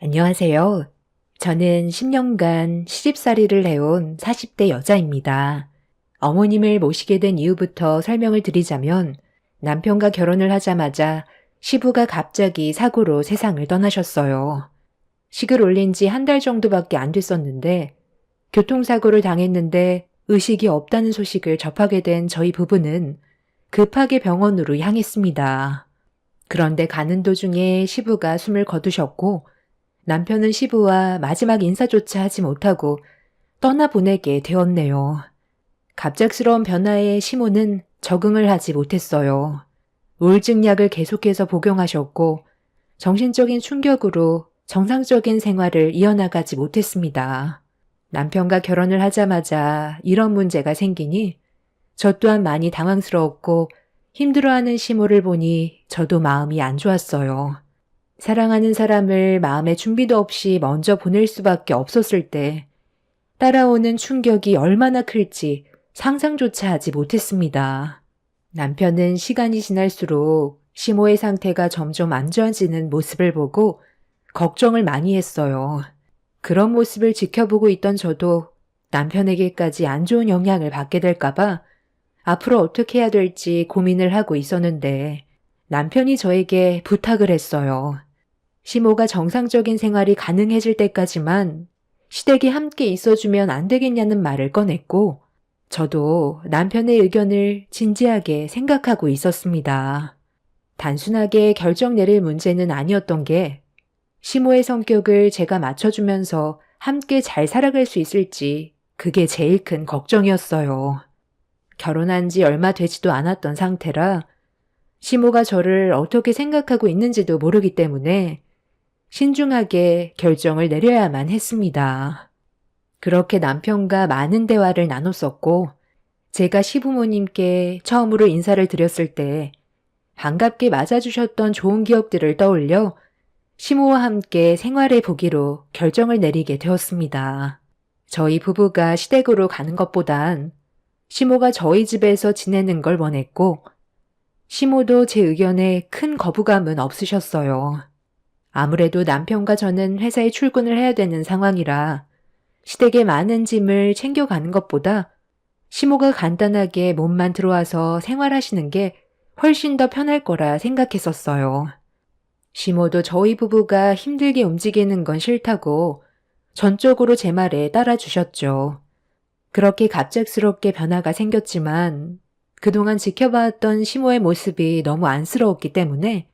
안녕하세요. 저는 10년간 시집살이를 해온 40대 여자입니다. 어머님을 모시게 된 이유부터 설명을 드리자면 남편과 결혼을 하자마자 시부가 갑자기 사고로 세상을 떠나셨어요. 식을 올린 지 한 달 정도밖에 안 됐었는데 교통사고를 당했는데 의식이 없다는 소식을 접하게 된 저희 부부는 급하게 병원으로 향했습니다. 그런데 가는 도중에 시부가 숨을 거두셨고 남편은 시부와 마지막 인사조차 하지 못하고 떠나보내게 되었네요. 갑작스러운 변화에 시모는 적응을 하지 못했어요. 우울증 약을 계속해서 복용하셨고 정신적인 충격으로 정상적인 생활을 이어나가지 못했습니다. 남편과 결혼을 하자마자 이런 문제가 생기니 저 또한 많이 당황스러웠고 힘들어하는 시모를 보니 저도 마음이 안 좋았어요. 사랑하는 사람을 마음의 준비도 없이 먼저 보낼 수밖에 없었을 때 따라오는 충격이 얼마나 클지 상상조차 하지 못했습니다. 남편은 시간이 지날수록 시모의 상태가 점점 안 좋아지는 모습을 보고 걱정을 많이 했어요. 그런 모습을 지켜보고 있던 저도 남편에게까지 안 좋은 영향을 받게 될까봐 앞으로 어떻게 해야 될지 고민을 하고 있었는데 남편이 저에게 부탁을 했어요. 시모가 정상적인 생활이 가능해질 때까지만 시댁이 함께 있어주면 안 되겠냐는 말을 꺼냈고 저도 남편의 의견을 진지하게 생각하고 있었습니다. 단순하게 결정 내릴 문제는 아니었던 게 시모의 성격을 제가 맞춰주면서 함께 잘 살아갈 수 있을지 그게 제일 큰 걱정이었어요. 결혼한 지 얼마 되지도 않았던 상태라 시모가 저를 어떻게 생각하고 있는지도 모르기 때문에 신중하게 결정을 내려야만 했습니다. 그렇게 남편과 많은 대화를 나눴었고 제가 시부모님께 처음으로 인사를 드렸을 때 반갑게 맞아주셨던 좋은 기억들을 떠올려 시모와 함께 생활해 보기로 결정을 내리게 되었습니다. 저희 부부가 시댁으로 가는 것보단 시모가 저희 집에서 지내는 걸 원했고 시모도 제 의견에 큰 거부감은 없으셨어요. 아무래도 남편과 저는 회사에 출근을 해야 되는 상황이라 시댁의 많은 짐을 챙겨가는 것보다 시모가 간단하게 몸만 들어와서 생활하시는 게 훨씬 더 편할 거라 생각했었어요. 시모도 저희 부부가 힘들게 움직이는 건 싫다고 전적으로 제 말에 따라주셨죠. 그렇게 갑작스럽게 변화가 생겼지만 그동안 지켜봤던 시모의 모습이 너무 안쓰러웠기 때문에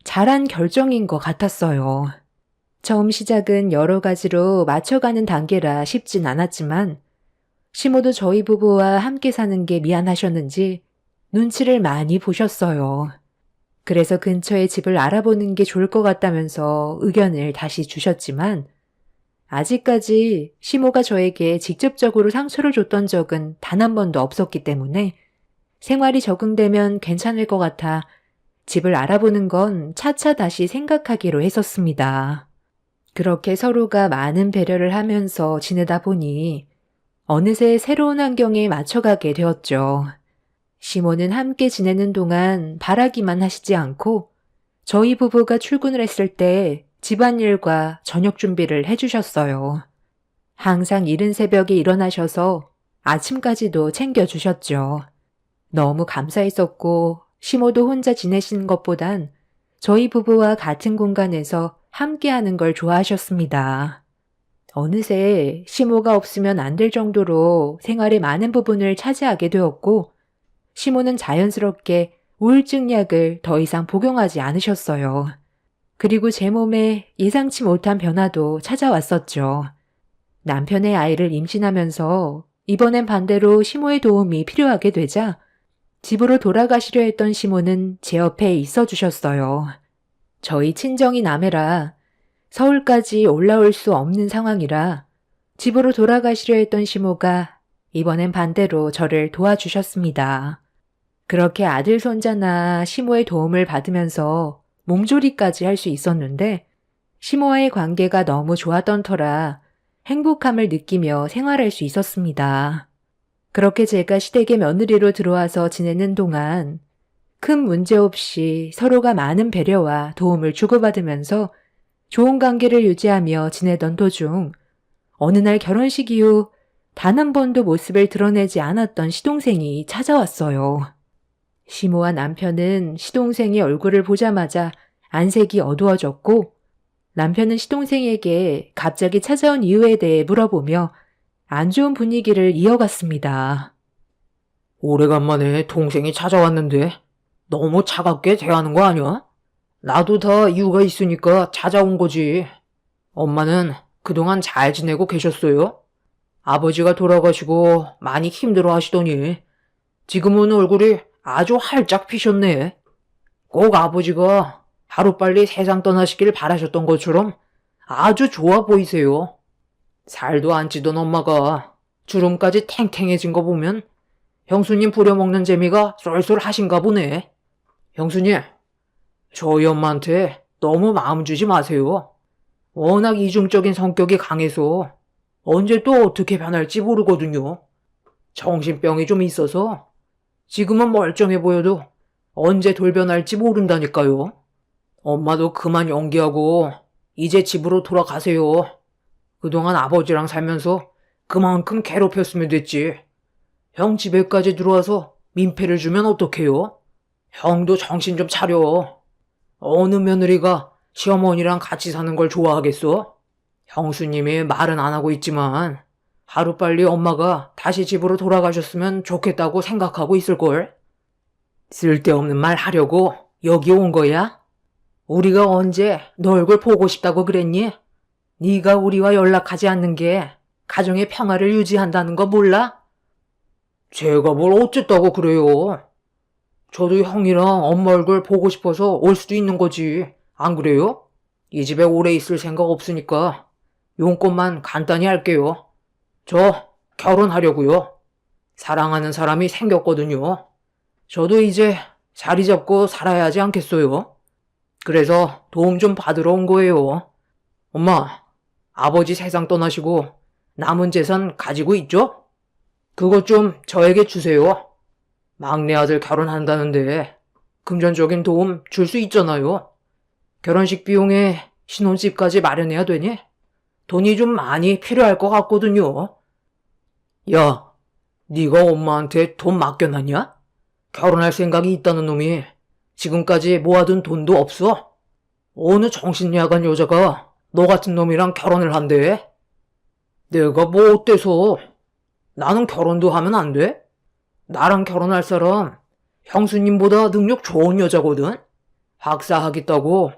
잘한 결정인 것 같았어요. 처음 시작은 여러 가지로 맞춰가는 단계라 쉽진 않았지만 시모도 저희 부부와 함께 사는 게 미안하셨는지 눈치를 많이 보셨어요. 그래서 근처에 집을 알아보는 게 좋을 것 같다면서 의견을 다시 주셨지만 아직까지 시모가 저에게 직접적으로 상처를 줬던 적은 단 한 번도 없었기 때문에 생활이 적응되면 괜찮을 것 같아 집을 알아보는 건 차차 다시 생각하기로 했었습니다. 그렇게 서로가 많은 배려를 하면서 지내다 보니 어느새 새로운 환경에 맞춰가게 되었죠. 시모는 함께 지내는 동안 바라기만 하시지 않고 저희 부부가 출근을 했을 때 집안일과 저녁 준비를 해주셨어요. 항상 이른 새벽에 일어나셔서 아침까지도 챙겨주셨죠. 너무 감사했었고 시모도 혼자 지내시는 것보단 저희 부부와 같은 공간에서 함께하는 걸 좋아하셨습니다. 어느새 시모가 없으면 안 될 정도로 생활의 많은 부분을 차지하게 되었고 시모는 자연스럽게 우울증 약을 더 이상 복용하지 않으셨어요. 그리고 제 몸에 예상치 못한 변화도 찾아왔었죠. 남편의 아이를 임신하면서 이번엔 반대로 시모의 도움이 필요하게 되자 집으로 돌아가시려 했던 시모는 제 옆에 있어 주셨어요. 저희 친정이 남해라 서울까지 올라올 수 없는 상황이라 집으로 돌아가시려 했던 시모가 이번엔 반대로 저를 도와주셨습니다. 그렇게 아들 손자나 시모의 도움을 받으면서 몸조리까지 할 수 있었는데 시모와의 관계가 너무 좋았던 터라 행복함을 느끼며 생활할 수 있었습니다. 그렇게 제가 시댁의 며느리로 들어와서 지내는 동안 큰 문제 없이 서로가 많은 배려와 도움을 주고받으면서 좋은 관계를 유지하며 지내던 도중 어느 날 결혼식 이후 단 한 번도 모습을 드러내지 않았던 시동생이 찾아왔어요. 시모와 남편은 시동생의 얼굴을 보자마자 안색이 어두워졌고 남편은 시동생에게 갑자기 찾아온 이유에 대해 물어보며 안 좋은 분위기를 이어갔습니다. 오래간만에 동생이 찾아왔는데 너무 차갑게 대하는 거 아니야? 나도 다 이유가 있으니까 찾아온 거지. 엄마는 그동안 잘 지내고 계셨어요? 아버지가 돌아가시고 많이 힘들어 하시더니 지금은 얼굴이 아주 활짝 피셨네. 꼭 아버지가 하루빨리 세상 떠나시길 바라셨던 것처럼 아주 좋아 보이세요. 살도 안 찌던 엄마가 주름까지 탱탱해진 거 보면 형수님 부려먹는 재미가 쏠쏠 하신가 보네. 형수님, 저희 엄마한테 너무 마음 주지 마세요. 워낙 이중적인 성격이 강해서 언제 또 어떻게 변할지 모르거든요. 정신병이 좀 있어서 지금은 멀쩡해 보여도 언제 돌변할지 모른다니까요. 엄마도 그만 연기하고 이제 집으로 돌아가세요. 그동안 아버지랑 살면서 그만큼 괴롭혔으면 됐지. 형 집에까지 들어와서 민폐를 주면 어떡해요? 형도 정신 좀 차려. 어느 며느리가 시어머니랑 같이 사는 걸 좋아하겠어? 형수님이 말은 안 하고 있지만 하루빨리 엄마가 다시 집으로 돌아가셨으면 좋겠다고 생각하고 있을걸? 쓸데없는 말 하려고 여기 온 거야? 우리가 언제 너 얼굴 보고 싶다고 그랬니? 네가 우리와 연락하지 않는 게 가정의 평화를 유지한다는 거 몰라? 제가 뭘 어쨌다고 그래요. 저도 형이랑 엄마 얼굴 보고 싶어서 올 수도 있는 거지. 안 그래요? 이 집에 오래 있을 생각 없으니까 용건만 간단히 할게요. 저 결혼하려고요. 사랑하는 사람이 생겼거든요. 저도 이제 자리 잡고 살아야 하지 않겠어요? 그래서 도움 좀 받으러 온 거예요. 엄마, 아버지 세상 떠나시고 남은 재산 가지고 있죠? 그것 좀 저에게 주세요. 막내 아들 결혼한다는데 금전적인 도움 줄 수 있잖아요. 결혼식 비용에 신혼집까지 마련해야 되니? 돈이 좀 많이 필요할 것 같거든요. 야, 네가 엄마한테 돈 맡겨놨냐? 결혼할 생각이 있다는 놈이 지금까지 모아둔 돈도 없어? 어느 정신야간 여자가 너 같은 놈이랑 결혼을 한대? 내가 뭐 어때서? 나는 결혼도 하면 안 돼? 나랑 결혼할 사람 형수님보다 능력 좋은 여자거든? 박사학위 따고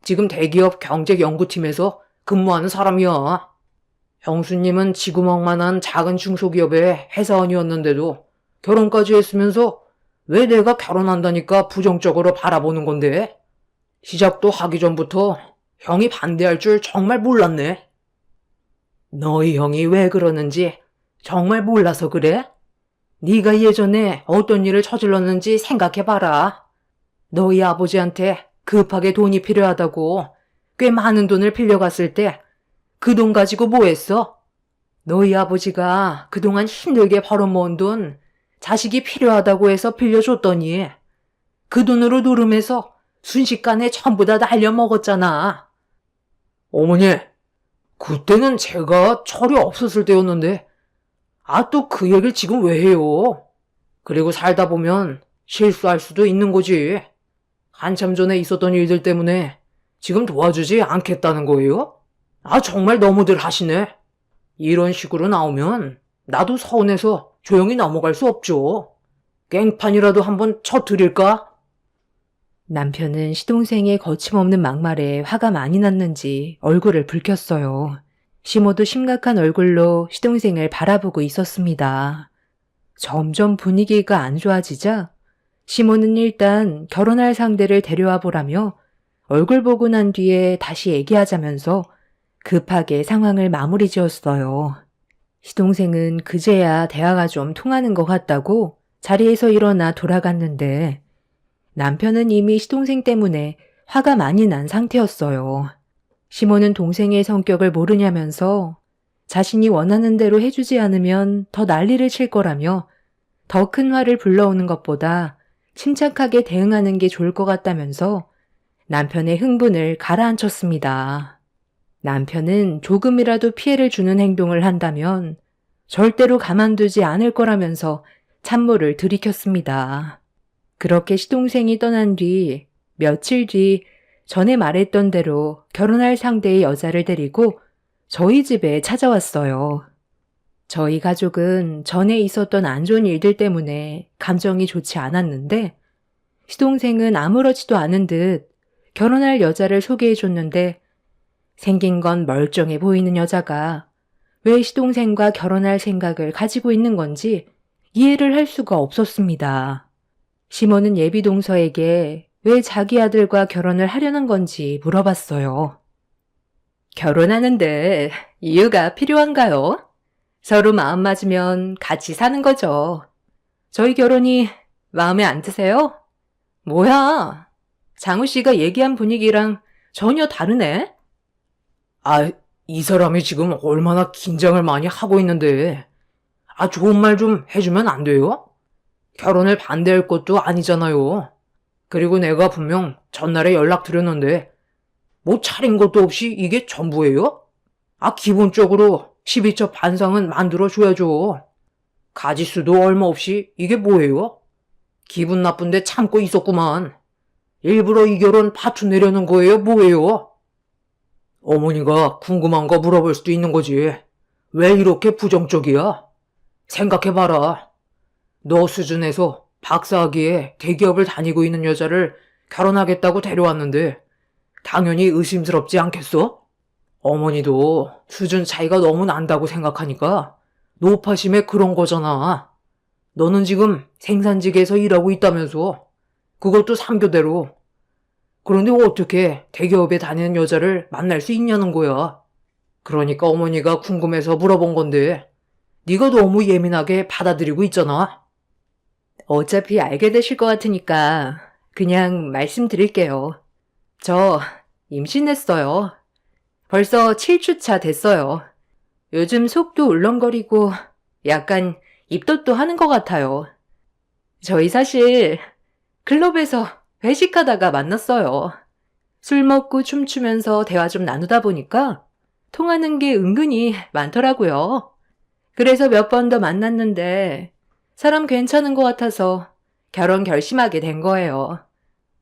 지금 대기업 경제연구팀에서 근무하는 사람이야. 형수님은 지구멍만한 작은 중소기업의 회사원이었는데도 결혼까지 했으면서 왜 내가 결혼한다니까 부정적으로 바라보는 건데? 시작도 하기 전부터 형이 반대할 줄 정말 몰랐네. 너희 형이 왜 그러는지 정말 몰라서 그래? 네가 예전에 어떤 일을 저질렀는지 생각해봐라. 너희 아버지한테 급하게 돈이 필요하다고 꽤 많은 돈을 빌려갔을 때 그 돈 가지고 뭐 했어? 너희 아버지가 그동안 힘들게 벌어모은 돈 자식이 필요하다고 해서 빌려줬더니 그 돈으로 노름해서 순식간에 전부 다 날려먹었잖아. 어머니, 그때는 제가 철이 없었을 때였는데 또 그 얘기를 지금 왜 해요? 그리고 살다 보면 실수할 수도 있는 거지. 한참 전에 있었던 일들 때문에 지금 도와주지 않겠다는 거예요? 정말 너무들 하시네. 이런 식으로 나오면 나도 서운해서 조용히 넘어갈 수 없죠. 깽판이라도 한번 쳐드릴까? 남편은 시동생의 거침없는 막말에 화가 많이 났는지 얼굴을 붉혔어요. 시모도 심각한 얼굴로 시동생을 바라보고 있었습니다. 점점 분위기가 안 좋아지자 시모는 일단 결혼할 상대를 데려와 보라며 얼굴 보고 난 뒤에 다시 얘기하자면서 급하게 상황을 마무리 지었어요. 시동생은 그제야 대화가 좀 통하는 것 같다고 자리에서 일어나 돌아갔는데 남편은 이미 시동생 때문에 화가 많이 난 상태였어요. 시모는 동생의 성격을 모르냐면서 자신이 원하는 대로 해주지 않으면 더 난리를 칠 거라며 더 큰 화를 불러오는 것보다 침착하게 대응하는 게 좋을 것 같다면서 남편의 흥분을 가라앉혔습니다. 남편은 조금이라도 피해를 주는 행동을 한다면 절대로 가만두지 않을 거라면서 찬물을 들이켰습니다. 그렇게 시동생이 떠난 뒤 며칠 뒤 전에 말했던 대로 결혼할 상대의 여자를 데리고 저희 집에 찾아왔어요. 저희 가족은 전에 있었던 안 좋은 일들 때문에 감정이 좋지 않았는데 시동생은 아무렇지도 않은 듯 결혼할 여자를 소개해줬는데 생긴 건 멀쩡해 보이는 여자가 왜 시동생과 결혼할 생각을 가지고 있는 건지 이해를 할 수가 없었습니다. 시모는 예비동서에게 왜 자기 아들과 결혼을 하려는 건지 물어봤어요. 결혼하는데 이유가 필요한가요? 서로 마음 맞으면 같이 사는 거죠. 저희 결혼이 마음에 안 드세요? 뭐야? 장우 씨가 얘기한 분위기랑 전혀 다르네? 아, 이 사람이 지금 얼마나 긴장을 많이 하고 있는데. 좋은 말 좀 해주면 안 돼요? 결혼을 반대할 것도 아니잖아요. 그리고 내가 분명 전날에 연락드렸는데, 뭐 차린 것도 없이 이게 전부예요? 기본적으로 12첩 반상은 만들어줘야죠. 가짓수도 얼마 없이 이게 뭐예요? 기분 나쁜데 참고 있었구만. 일부러 이 결혼 파투내려는 거예요, 뭐예요? 어머니가 궁금한 거 물어볼 수도 있는 거지. 왜 이렇게 부정적이야? 생각해봐라. 너 수준에서 박사학위에 대기업을 다니고 있는 여자를 결혼하겠다고 데려왔는데 당연히 의심스럽지 않겠어? 어머니도 수준 차이가 너무 난다고 생각하니까 노파심에 그런 거잖아. 너는 지금 생산직에서 일하고 있다면서. 그것도 3교대로. 그런데 어떻게 대기업에 다니는 여자를 만날 수 있냐는 거야. 그러니까 어머니가 궁금해서 물어본 건데 네가 너무 예민하게 받아들이고 있잖아. 어차피 알게 되실 것 같으니까 그냥 말씀드릴게요. 저 임신했어요. 벌써 7주차 됐어요. 요즘 속도 울렁거리고 약간 입덧도 하는 것 같아요. 저희 사실 클럽에서 회식하다가 만났어요. 술 먹고 춤추면서 대화 좀 나누다 보니까 통하는 게 은근히 많더라고요. 그래서 몇 번 더 만났는데 사람 괜찮은 것 같아서 결혼 결심하게 된 거예요.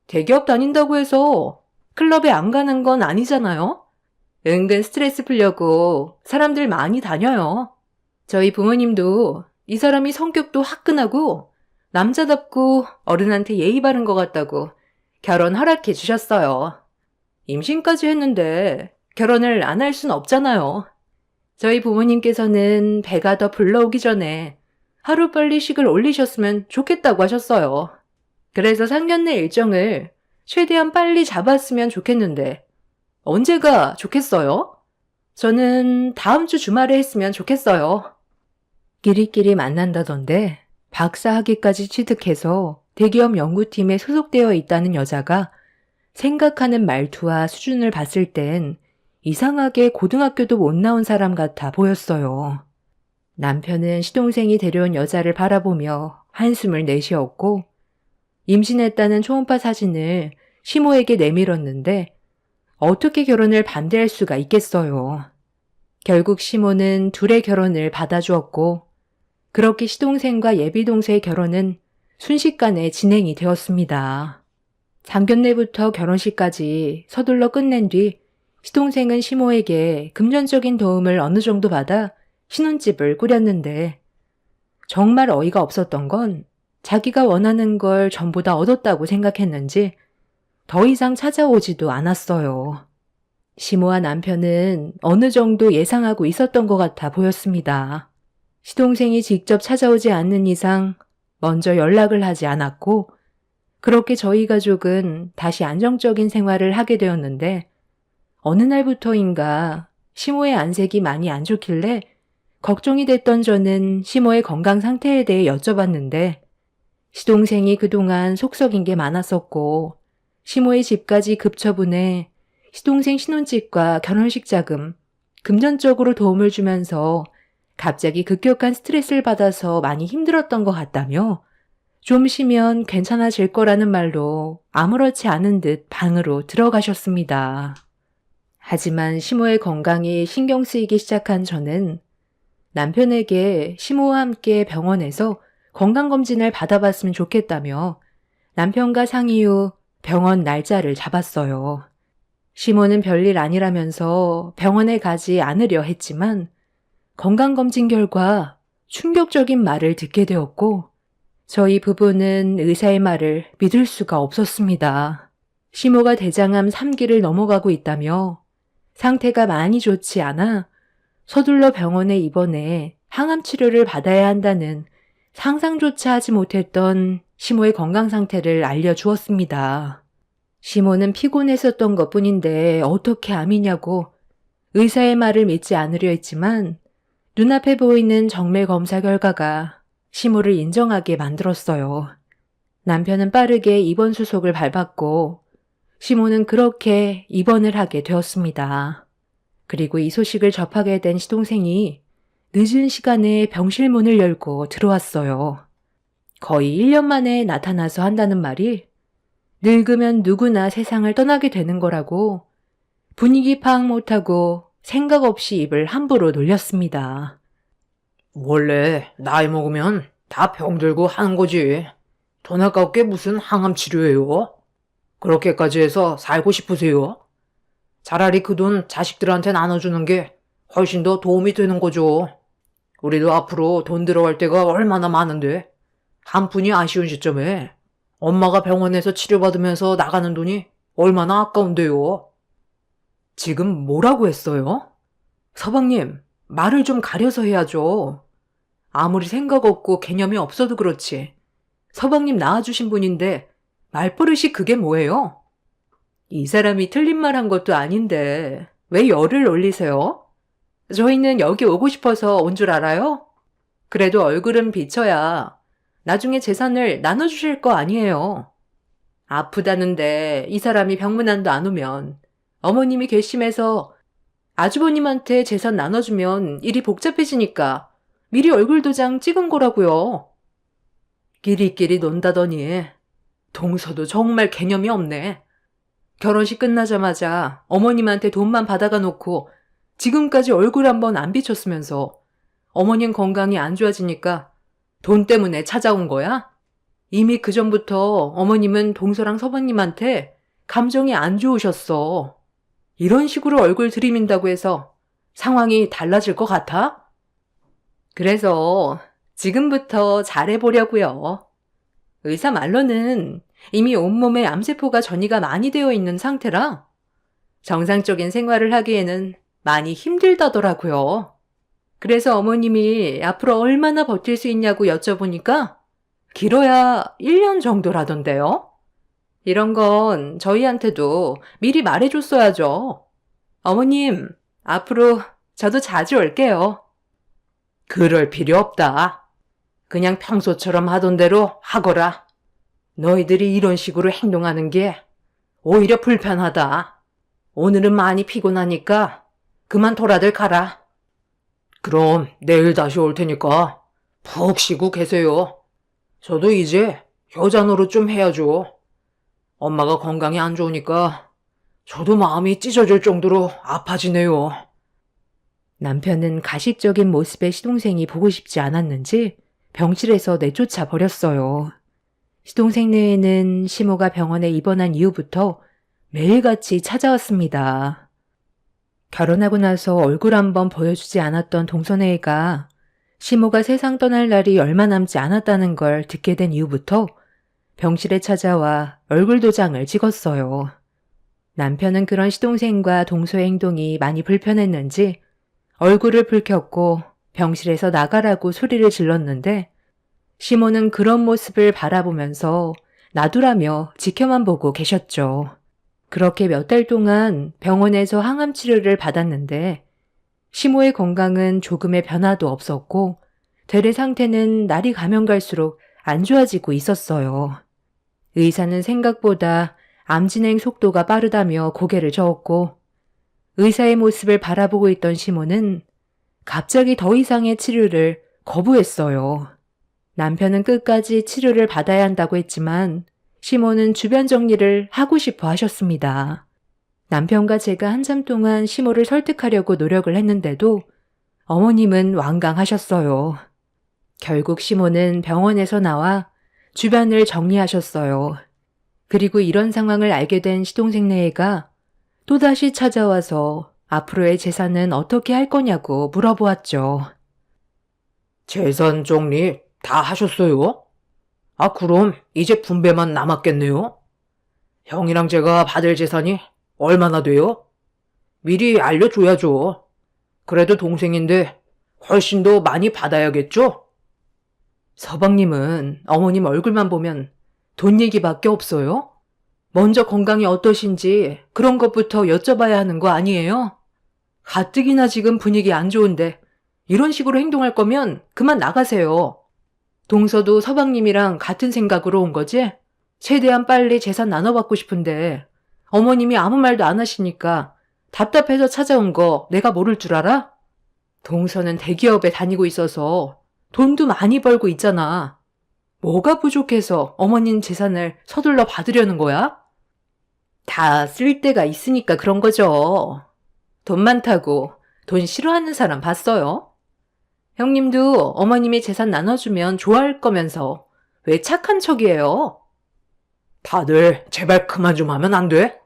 대기업 다닌다고 해서 클럽에 안 가는 건 아니잖아요? 은근 스트레스 풀려고 사람들 많이 다녀요. 저희 부모님도 이 사람이 성격도 화끈하고 남자답고 어른한테 예의 바른 것 같다고 결혼 허락해 주셨어요. 임신까지 했는데 결혼을 안 할 순 없잖아요. 저희 부모님께서는 배가 더 불러오기 전에 하루빨리 식을 올리셨으면 좋겠다고 하셨어요. 그래서 상견례 일정을 최대한 빨리 잡았으면 좋겠는데 언제가 좋겠어요? 저는 다음 주 주말에 했으면 좋겠어요. 끼리끼리 만난다던데 박사 학위까지 취득해서 대기업 연구팀에 소속되어 있다는 여자가 생각하는 말투와 수준을 봤을 땐 이상하게 고등학교도 못 나온 사람 같아 보였어요. 남편은 시동생이 데려온 여자를 바라보며 한숨을 내쉬었고 임신했다는 초음파 사진을 시모에게 내밀었는데 어떻게 결혼을 반대할 수가 있겠어요. 결국 시모는 둘의 결혼을 받아주었고 그렇게 시동생과 예비동서의 결혼은 순식간에 진행이 되었습니다. 상견례부터 결혼식까지 서둘러 끝낸 뒤 시동생은 시모에게 금전적인 도움을 어느 정도 받아 신혼집을 꾸렸는데 정말 어이가 없었던 건 자기가 원하는 걸 전부 다 얻었다고 생각했는지 더 이상 찾아오지도 않았어요. 시모와 남편은 어느 정도 예상하고 있었던 것 같아 보였습니다. 시동생이 직접 찾아오지 않는 이상 먼저 연락을 하지 않았고 그렇게 저희 가족은 다시 안정적인 생활을 하게 되었는데 어느 날부터인가 시모의 안색이 많이 안 좋길래 걱정이 됐던 저는 시모의 건강 상태에 대해 여쭤봤는데 시동생이 그동안 속썩인 게 많았었고 시모의 집까지 급처분해 시동생 신혼집과 결혼식 자금, 금전적으로 도움을 주면서 갑자기 급격한 스트레스를 받아서 많이 힘들었던 것 같다며 좀 쉬면 괜찮아질 거라는 말로 아무렇지 않은 듯 방으로 들어가셨습니다. 하지만 시모의 건강이 신경 쓰이기 시작한 저는 남편에게 시모와 함께 병원에서 건강검진을 받아봤으면 좋겠다며 남편과 상의 후 병원 날짜를 잡았어요. 시모는 별일 아니라면서 병원에 가지 않으려 했지만 건강검진 결과 충격적인 말을 듣게 되었고 저희 부부는 의사의 말을 믿을 수가 없었습니다. 시모가 대장암 3기를 넘어가고 있다며 상태가 많이 좋지 않아 서둘러 병원에 입원해 항암 치료를 받아야 한다는 상상조차 하지 못했던 시모의 건강 상태를 알려주었습니다. 시모는 피곤했었던 것뿐인데 어떻게 암이냐고 의사의 말을 믿지 않으려 했지만 눈앞에 보이는 정밀 검사 결과가 시모를 인정하게 만들었어요. 남편은 빠르게 입원 수속을 밟았고 시모는 그렇게 입원을 하게 되었습니다. 그리고 이 소식을 접하게 된 시동생이 늦은 시간에 병실 문을 열고 들어왔어요. 거의 1년 만에 나타나서 한다는 말이 늙으면 누구나 세상을 떠나게 되는 거라고 분위기 파악 못하고 생각 없이 입을 함부로 놀렸습니다. 원래 나이 먹으면 다 병들고 하는 거지. 돈 아깝게 무슨 항암 치료예요? 그렇게까지 해서 살고 싶으세요? 차라리 그 돈 자식들한테 나눠주는 게 훨씬 더 도움이 되는 거죠. 우리도 앞으로 돈 들어갈 때가 얼마나 많은데 한 푼이 아쉬운 시점에 엄마가 병원에서 치료받으면서 나가는 돈이 얼마나 아까운데요. 지금 뭐라고 했어요? 서방님, 말을 좀 가려서 해야죠. 아무리 생각 없고 개념이 없어도 그렇지. 서방님 낳아주신 분인데 말버릇이 그게 뭐예요? 이 사람이 틀린 말 한 것도 아닌데 왜 열을 올리세요? 저희는 여기 오고 싶어서 온 줄 알아요? 그래도 얼굴은 비쳐야 나중에 재산을 나눠주실 거 아니에요. 아프다는데 이 사람이 병문안도 안 오면 어머님이 괘씸해서 아주버님한테 재산 나눠주면 일이 복잡해지니까 미리 얼굴 도장 찍은 거라고요. 끼리끼리 논다더니 동서도 정말 개념이 없네. 결혼식 끝나자마자 어머님한테 돈만 받아가 놓고 지금까지 얼굴 한번 안 비쳤으면서 어머님 건강이 안 좋아지니까 돈 때문에 찾아온 거야? 이미 그전부터 어머님은 동서랑 서방님한테 감정이 안 좋으셨어. 이런 식으로 얼굴 들이민다고 해서 상황이 달라질 것 같아? 그래서 지금부터 잘해보려고요. 의사 말로는 이미 온몸에 암세포가 전이가 많이 되어 있는 상태라 정상적인 생활을 하기에는 많이 힘들다더라고요. 그래서 어머님이 앞으로 얼마나 버틸 수 있냐고 여쭤보니까 길어야 1년 정도라던데요. 이런 건 저희한테도 미리 말해줬어야죠. 어머님, 앞으로 저도 자주 올게요. 그럴 필요 없다. 그냥 평소처럼 하던 대로 하거라. 너희들이 이런 식으로 행동하는 게 오히려 불편하다. 오늘은 많이 피곤하니까 그만 돌아들 가라. 그럼 내일 다시 올 테니까 푹 쉬고 계세요. 저도 이제 여자 노릇 좀 해야죠. 엄마가 건강이 안 좋으니까 저도 마음이 찢어질 정도로 아파지네요. 남편은 가식적인 모습의 시동생이 보고 싶지 않았는지 병실에서 내쫓아 버렸어요. 시동생 내에는 시모가 병원에 입원한 이후부터 매일같이 찾아왔습니다. 결혼하고 나서 얼굴 한번 보여주지 않았던 동선애가 시모가 세상 떠날 날이 얼마 남지 않았다는 걸 듣게 된 이후부터 병실에 찾아와 얼굴 도장을 찍었어요. 남편은 그런 시동생과 동서의 행동이 많이 불편했는지 얼굴을 붉혔고 병실에서 나가라고 소리를 질렀는데 시모는 그런 모습을 바라보면서 놔두라며 지켜만 보고 계셨죠. 그렇게 몇 달 동안 병원에서 항암 치료를 받았는데 시모의 건강은 조금의 변화도 없었고 되레 상태는 날이 가면 갈수록 안 좋아지고 있었어요. 의사는 생각보다 암 진행 속도가 빠르다며 고개를 저었고 의사의 모습을 바라보고 있던 시모는 갑자기 더 이상의 치료를 거부했어요. 남편은 끝까지 치료를 받아야 한다고 했지만 시모는 주변 정리를 하고 싶어 하셨습니다. 남편과 제가 한참 동안 시모를 설득하려고 노력을 했는데도 어머님은 완강하셨어요. 결국 시모는 병원에서 나와 주변을 정리하셨어요. 그리고 이런 상황을 알게 된 시동생 네애가 또다시 찾아와서 앞으로의 재산은 어떻게 할 거냐고 물어보았죠. 재산 정리 다 하셨어요? 아, 그럼 이제 분배만 남았겠네요? 형이랑 제가 받을 재산이 얼마나 돼요? 미리 알려줘야죠. 그래도 동생인데 훨씬 더 많이 받아야겠죠? 서방님은 어머님 얼굴만 보면 돈 얘기밖에 없어요? 먼저 건강이 어떠신지 그런 것부터 여쭤봐야 하는 거 아니에요? 가뜩이나 지금 분위기 안 좋은데 이런 식으로 행동할 거면 그만 나가세요. 동서도 서방님이랑 같은 생각으로 온 거지? 최대한 빨리 재산 나눠받고 싶은데 어머님이 아무 말도 안 하시니까 답답해서 찾아온 거 내가 모를 줄 알아? 동서는 대기업에 다니고 있어서 돈도 많이 벌고 있잖아. 뭐가 부족해서 어머님 재산을 서둘러 받으려는 거야? 다 쓸 데가 있으니까 그런 거죠. 돈 많다고 돈 싫어하는 사람 봤어요? 형님도 어머님이 재산 나눠주면 좋아할 거면서 왜 착한 척이에요? 다들 제발 그만 좀 하면 안 돼?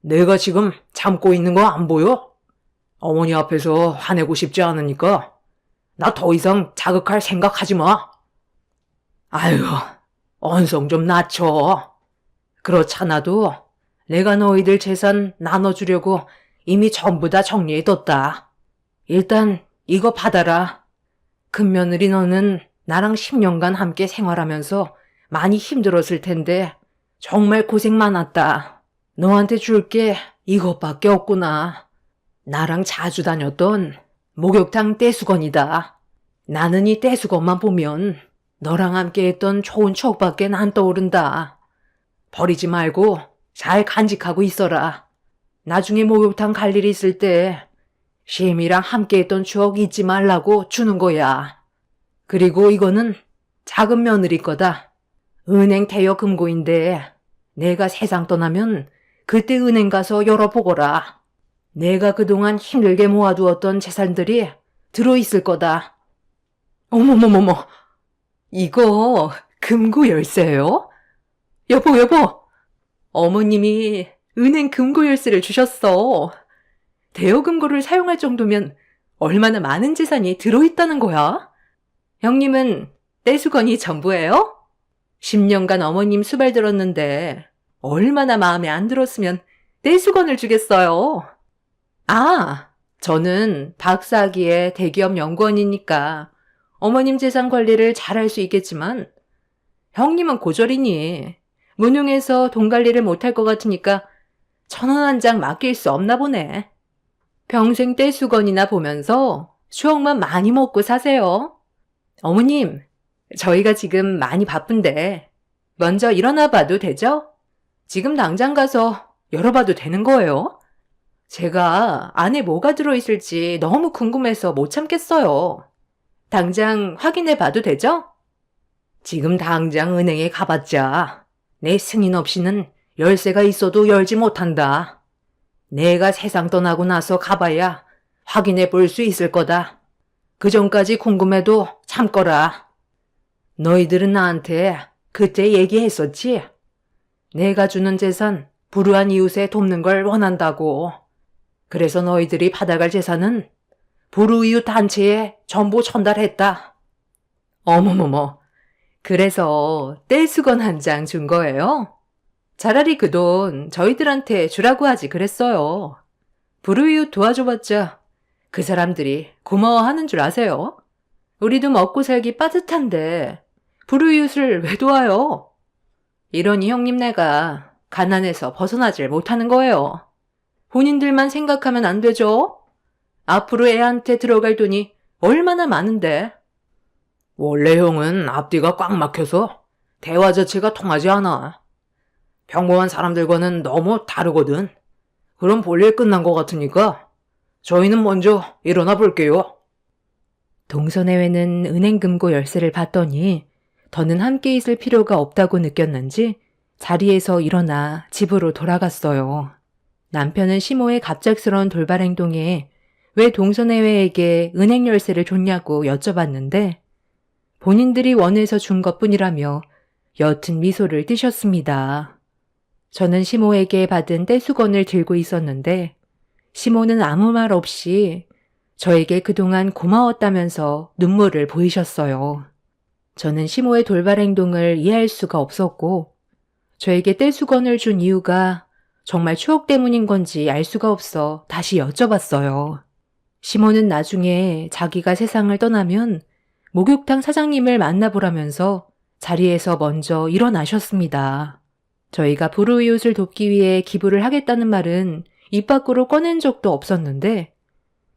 내가 지금 참고 있는 거 안 보여? 어머니 앞에서 화내고 싶지 않으니까 나 더 이상 자극할 생각하지 마. 아유, 언성 좀 낮춰. 그렇잖아도 내가 너희들 재산 나눠주려고 이미 전부 다 정리해뒀다. 일단 이거 받아라. 큰며느리 너는 나랑 10년간 함께 생활하면서 많이 힘들었을 텐데 정말 고생 많았다. 너한테 줄 게 이것밖에 없구나. 나랑 자주 다녔던 목욕탕 떼수건이다. 나는 이 떼수건만 보면 너랑 함께 했던 좋은 추억밖에 안 떠오른다. 버리지 말고 잘 간직하고 있어라. 나중에 목욕탕 갈 일이 있을 때 쉼이랑 함께 했던 추억 잊지 말라고 주는 거야. 그리고 이거는 작은 며느리 거다. 은행 대여 금고인데 내가 세상 떠나면 그때 은행 가서 열어보거라. 내가 그동안 힘들게 모아두었던 재산들이 들어있을 거다. 어머머머머, 이거 금고 열쇠예요? 여보, 어머님이 은행 금고 열쇠를 주셨어. 대여금고를 사용할 정도면 얼마나 많은 재산이 들어있다는 거야? 형님은 떼수건이 전부예요? 10년간 어머님 수발 들었는데 얼마나 마음에 안 들었으면 떼수건을 주겠어요. 아, 저는 박사학위의 대기업 연구원이니까 어머님 재산 관리를 잘할 수 있겠지만 형님은 고졸이니 무능해서 돈 관리를 못할 것 같으니까 1,000원 한 장 맡길 수 없나 보네. 평생 떼수건이나 보면서 추억만 많이 먹고 사세요. 어머님, 저희가 지금 많이 바쁜데 먼저 일어나 봐도 되죠? 지금 당장 가서 열어봐도 되는 거예요? 제가 안에 뭐가 들어있을지 너무 궁금해서 못 참겠어요. 당장 확인해 봐도 되죠? 지금 당장 은행에 가봤자 내 승인 없이는 열쇠가 있어도 열지 못한다. 내가 세상 떠나고 나서 가봐야 확인해 볼 수 있을 거다. 그 전까지 궁금해도 참거라. 너희들은 나한테 그때 얘기했었지? 내가 주는 재산 불우한 이웃에 돕는 걸 원한다고. 그래서 너희들이 받아갈 재산은 불우이웃 단체에 전부 전달했다. 어머머머, 그래서 떼수건 한 장 준 거예요? 차라리 그 돈 저희들한테 주라고 하지 그랬어요. 불우이웃 도와줘봤자 그 사람들이 고마워하는 줄 아세요? 우리도 먹고 살기 빠듯한데 불우이웃을 왜 도와요? 이러니 형님네가 가난해서 벗어나질 못하는 거예요. 본인들만 생각하면 안 되죠? 앞으로 애한테 들어갈 돈이 얼마나 많은데. 원래 형은 앞뒤가 꽉 막혀서 대화 자체가 통하지 않아. 평범한 사람들과는 너무 다르거든. 그럼 볼일 끝난 것 같으니까 저희는 먼저 일어나 볼게요. 동서내외는 은행 금고 열쇠를 받더니 더는 함께 있을 필요가 없다고 느꼈는지 자리에서 일어나 집으로 돌아갔어요. 남편은 시모의 갑작스러운 돌발 행동에 왜 동서내외에게 은행 열쇠를 줬냐고 여쭤봤는데 본인들이 원해서 준 것뿐이라며 옅은 미소를 띠셨습니다. 저는 시모에게 받은 떼수건을 들고 있었는데 시모는 아무 말 없이 저에게 그동안 고마웠다면서 눈물을 보이셨어요. 저는 시모의 돌발 행동을 이해할 수가 없었고 저에게 떼수건을 준 이유가 정말 추억 때문인 건지 알 수가 없어 다시 여쭤봤어요. 시모는 나중에 자기가 세상을 떠나면 목욕탕 사장님을 만나보라면서 자리에서 먼저 일어나셨습니다. 저희가 불우이웃을 돕기 위해 기부를 하겠다는 말은 입 밖으로 꺼낸 적도 없었는데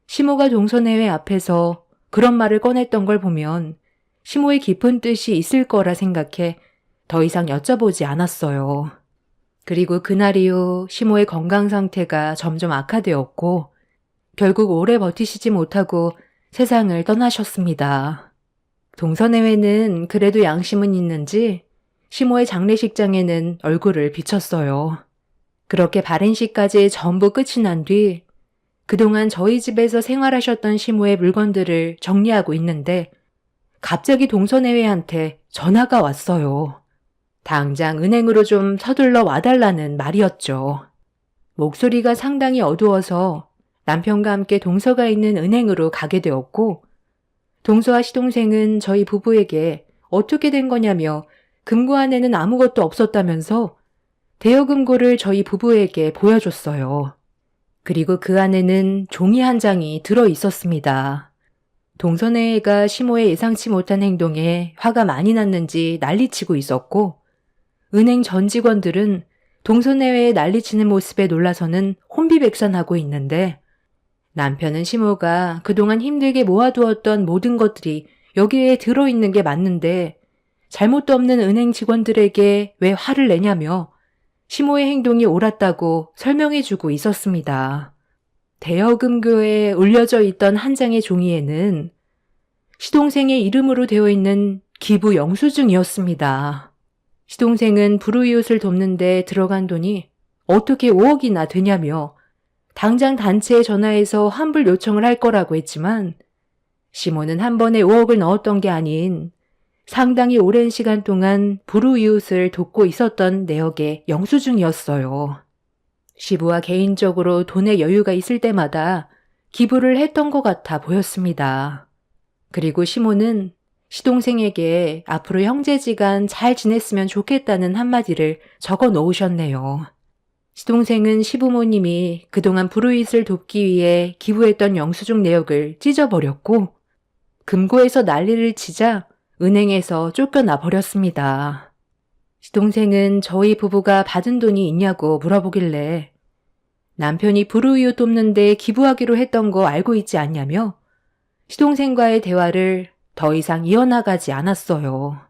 시모가 동서내외 앞에서 그런 말을 꺼냈던 걸 보면 시모의 깊은 뜻이 있을 거라 생각해 더 이상 여쭤보지 않았어요. 그리고 그날 이후 시모의 건강 상태가 점점 악화되었고 결국 오래 버티시지 못하고 세상을 떠나셨습니다. 동서내외는 그래도 양심은 있는지 시모의 장례식장에는 얼굴을 비쳤어요. 그렇게 발인식까지 전부 끝이 난 뒤 그동안 저희 집에서 생활하셨던 시모의 물건들을 정리하고 있는데 갑자기 동서내외한테 전화가 왔어요. 당장 은행으로 좀 서둘러 와달라는 말이었죠. 목소리가 상당히 어두워서 남편과 함께 동서가 있는 은행으로 가게 되었고 동서와 시동생은 저희 부부에게 어떻게 된 거냐며 금고 안에는 아무것도 없었다면서 대여금고를 저희 부부에게 보여줬어요. 그리고 그 안에는 종이 한 장이 들어 있었습니다. 동서내외가 시모의 예상치 못한 행동에 화가 많이 났는지 난리치고 있었고 은행 전 직원들은 동서내외에 난리치는 모습에 놀라서는 혼비백산하고 있는데 남편은 시모가 그동안 힘들게 모아두었던 모든 것들이 여기에 들어있는 게 맞는데 잘못도 없는 은행 직원들에게 왜 화를 내냐며 시모의 행동이 옳았다고 설명해주고 있었습니다. 대여금고에 올려져 있던 한 장의 종이에는 시동생의 이름으로 되어 있는 기부 영수증이었습니다. 시동생은 불우이웃을 돕는데 들어간 돈이 어떻게 5억이나 되냐며 당장 단체에 전화해서 환불 요청을 할 거라고 했지만 시모는 한 번에 5억을 넣었던 게 아닌 상당히 오랜 시간 동안 불우이웃을 돕고 있었던 내역의 영수증이었어요. 시부와 개인적으로 돈에 여유가 있을 때마다 기부를 했던 것 같아 보였습니다. 그리고 시모는 시동생에게 앞으로 형제지간 잘 지냈으면 좋겠다는 한마디를 적어 놓으셨네요. 시동생은 시부모님이 그동안 불우이웃을 돕기 위해 기부했던 영수증 내역을 찢어버렸고 금고에서 난리를 치자 은행에서 쫓겨나 버렸습니다. 시동생은 저희 부부가 받은 돈이 있냐고 물어보길래 남편이 불우이웃 돕는데 기부하기로 했던 거 알고 있지 않냐며 시동생과의 대화를 더 이상 이어나가지 않았어요.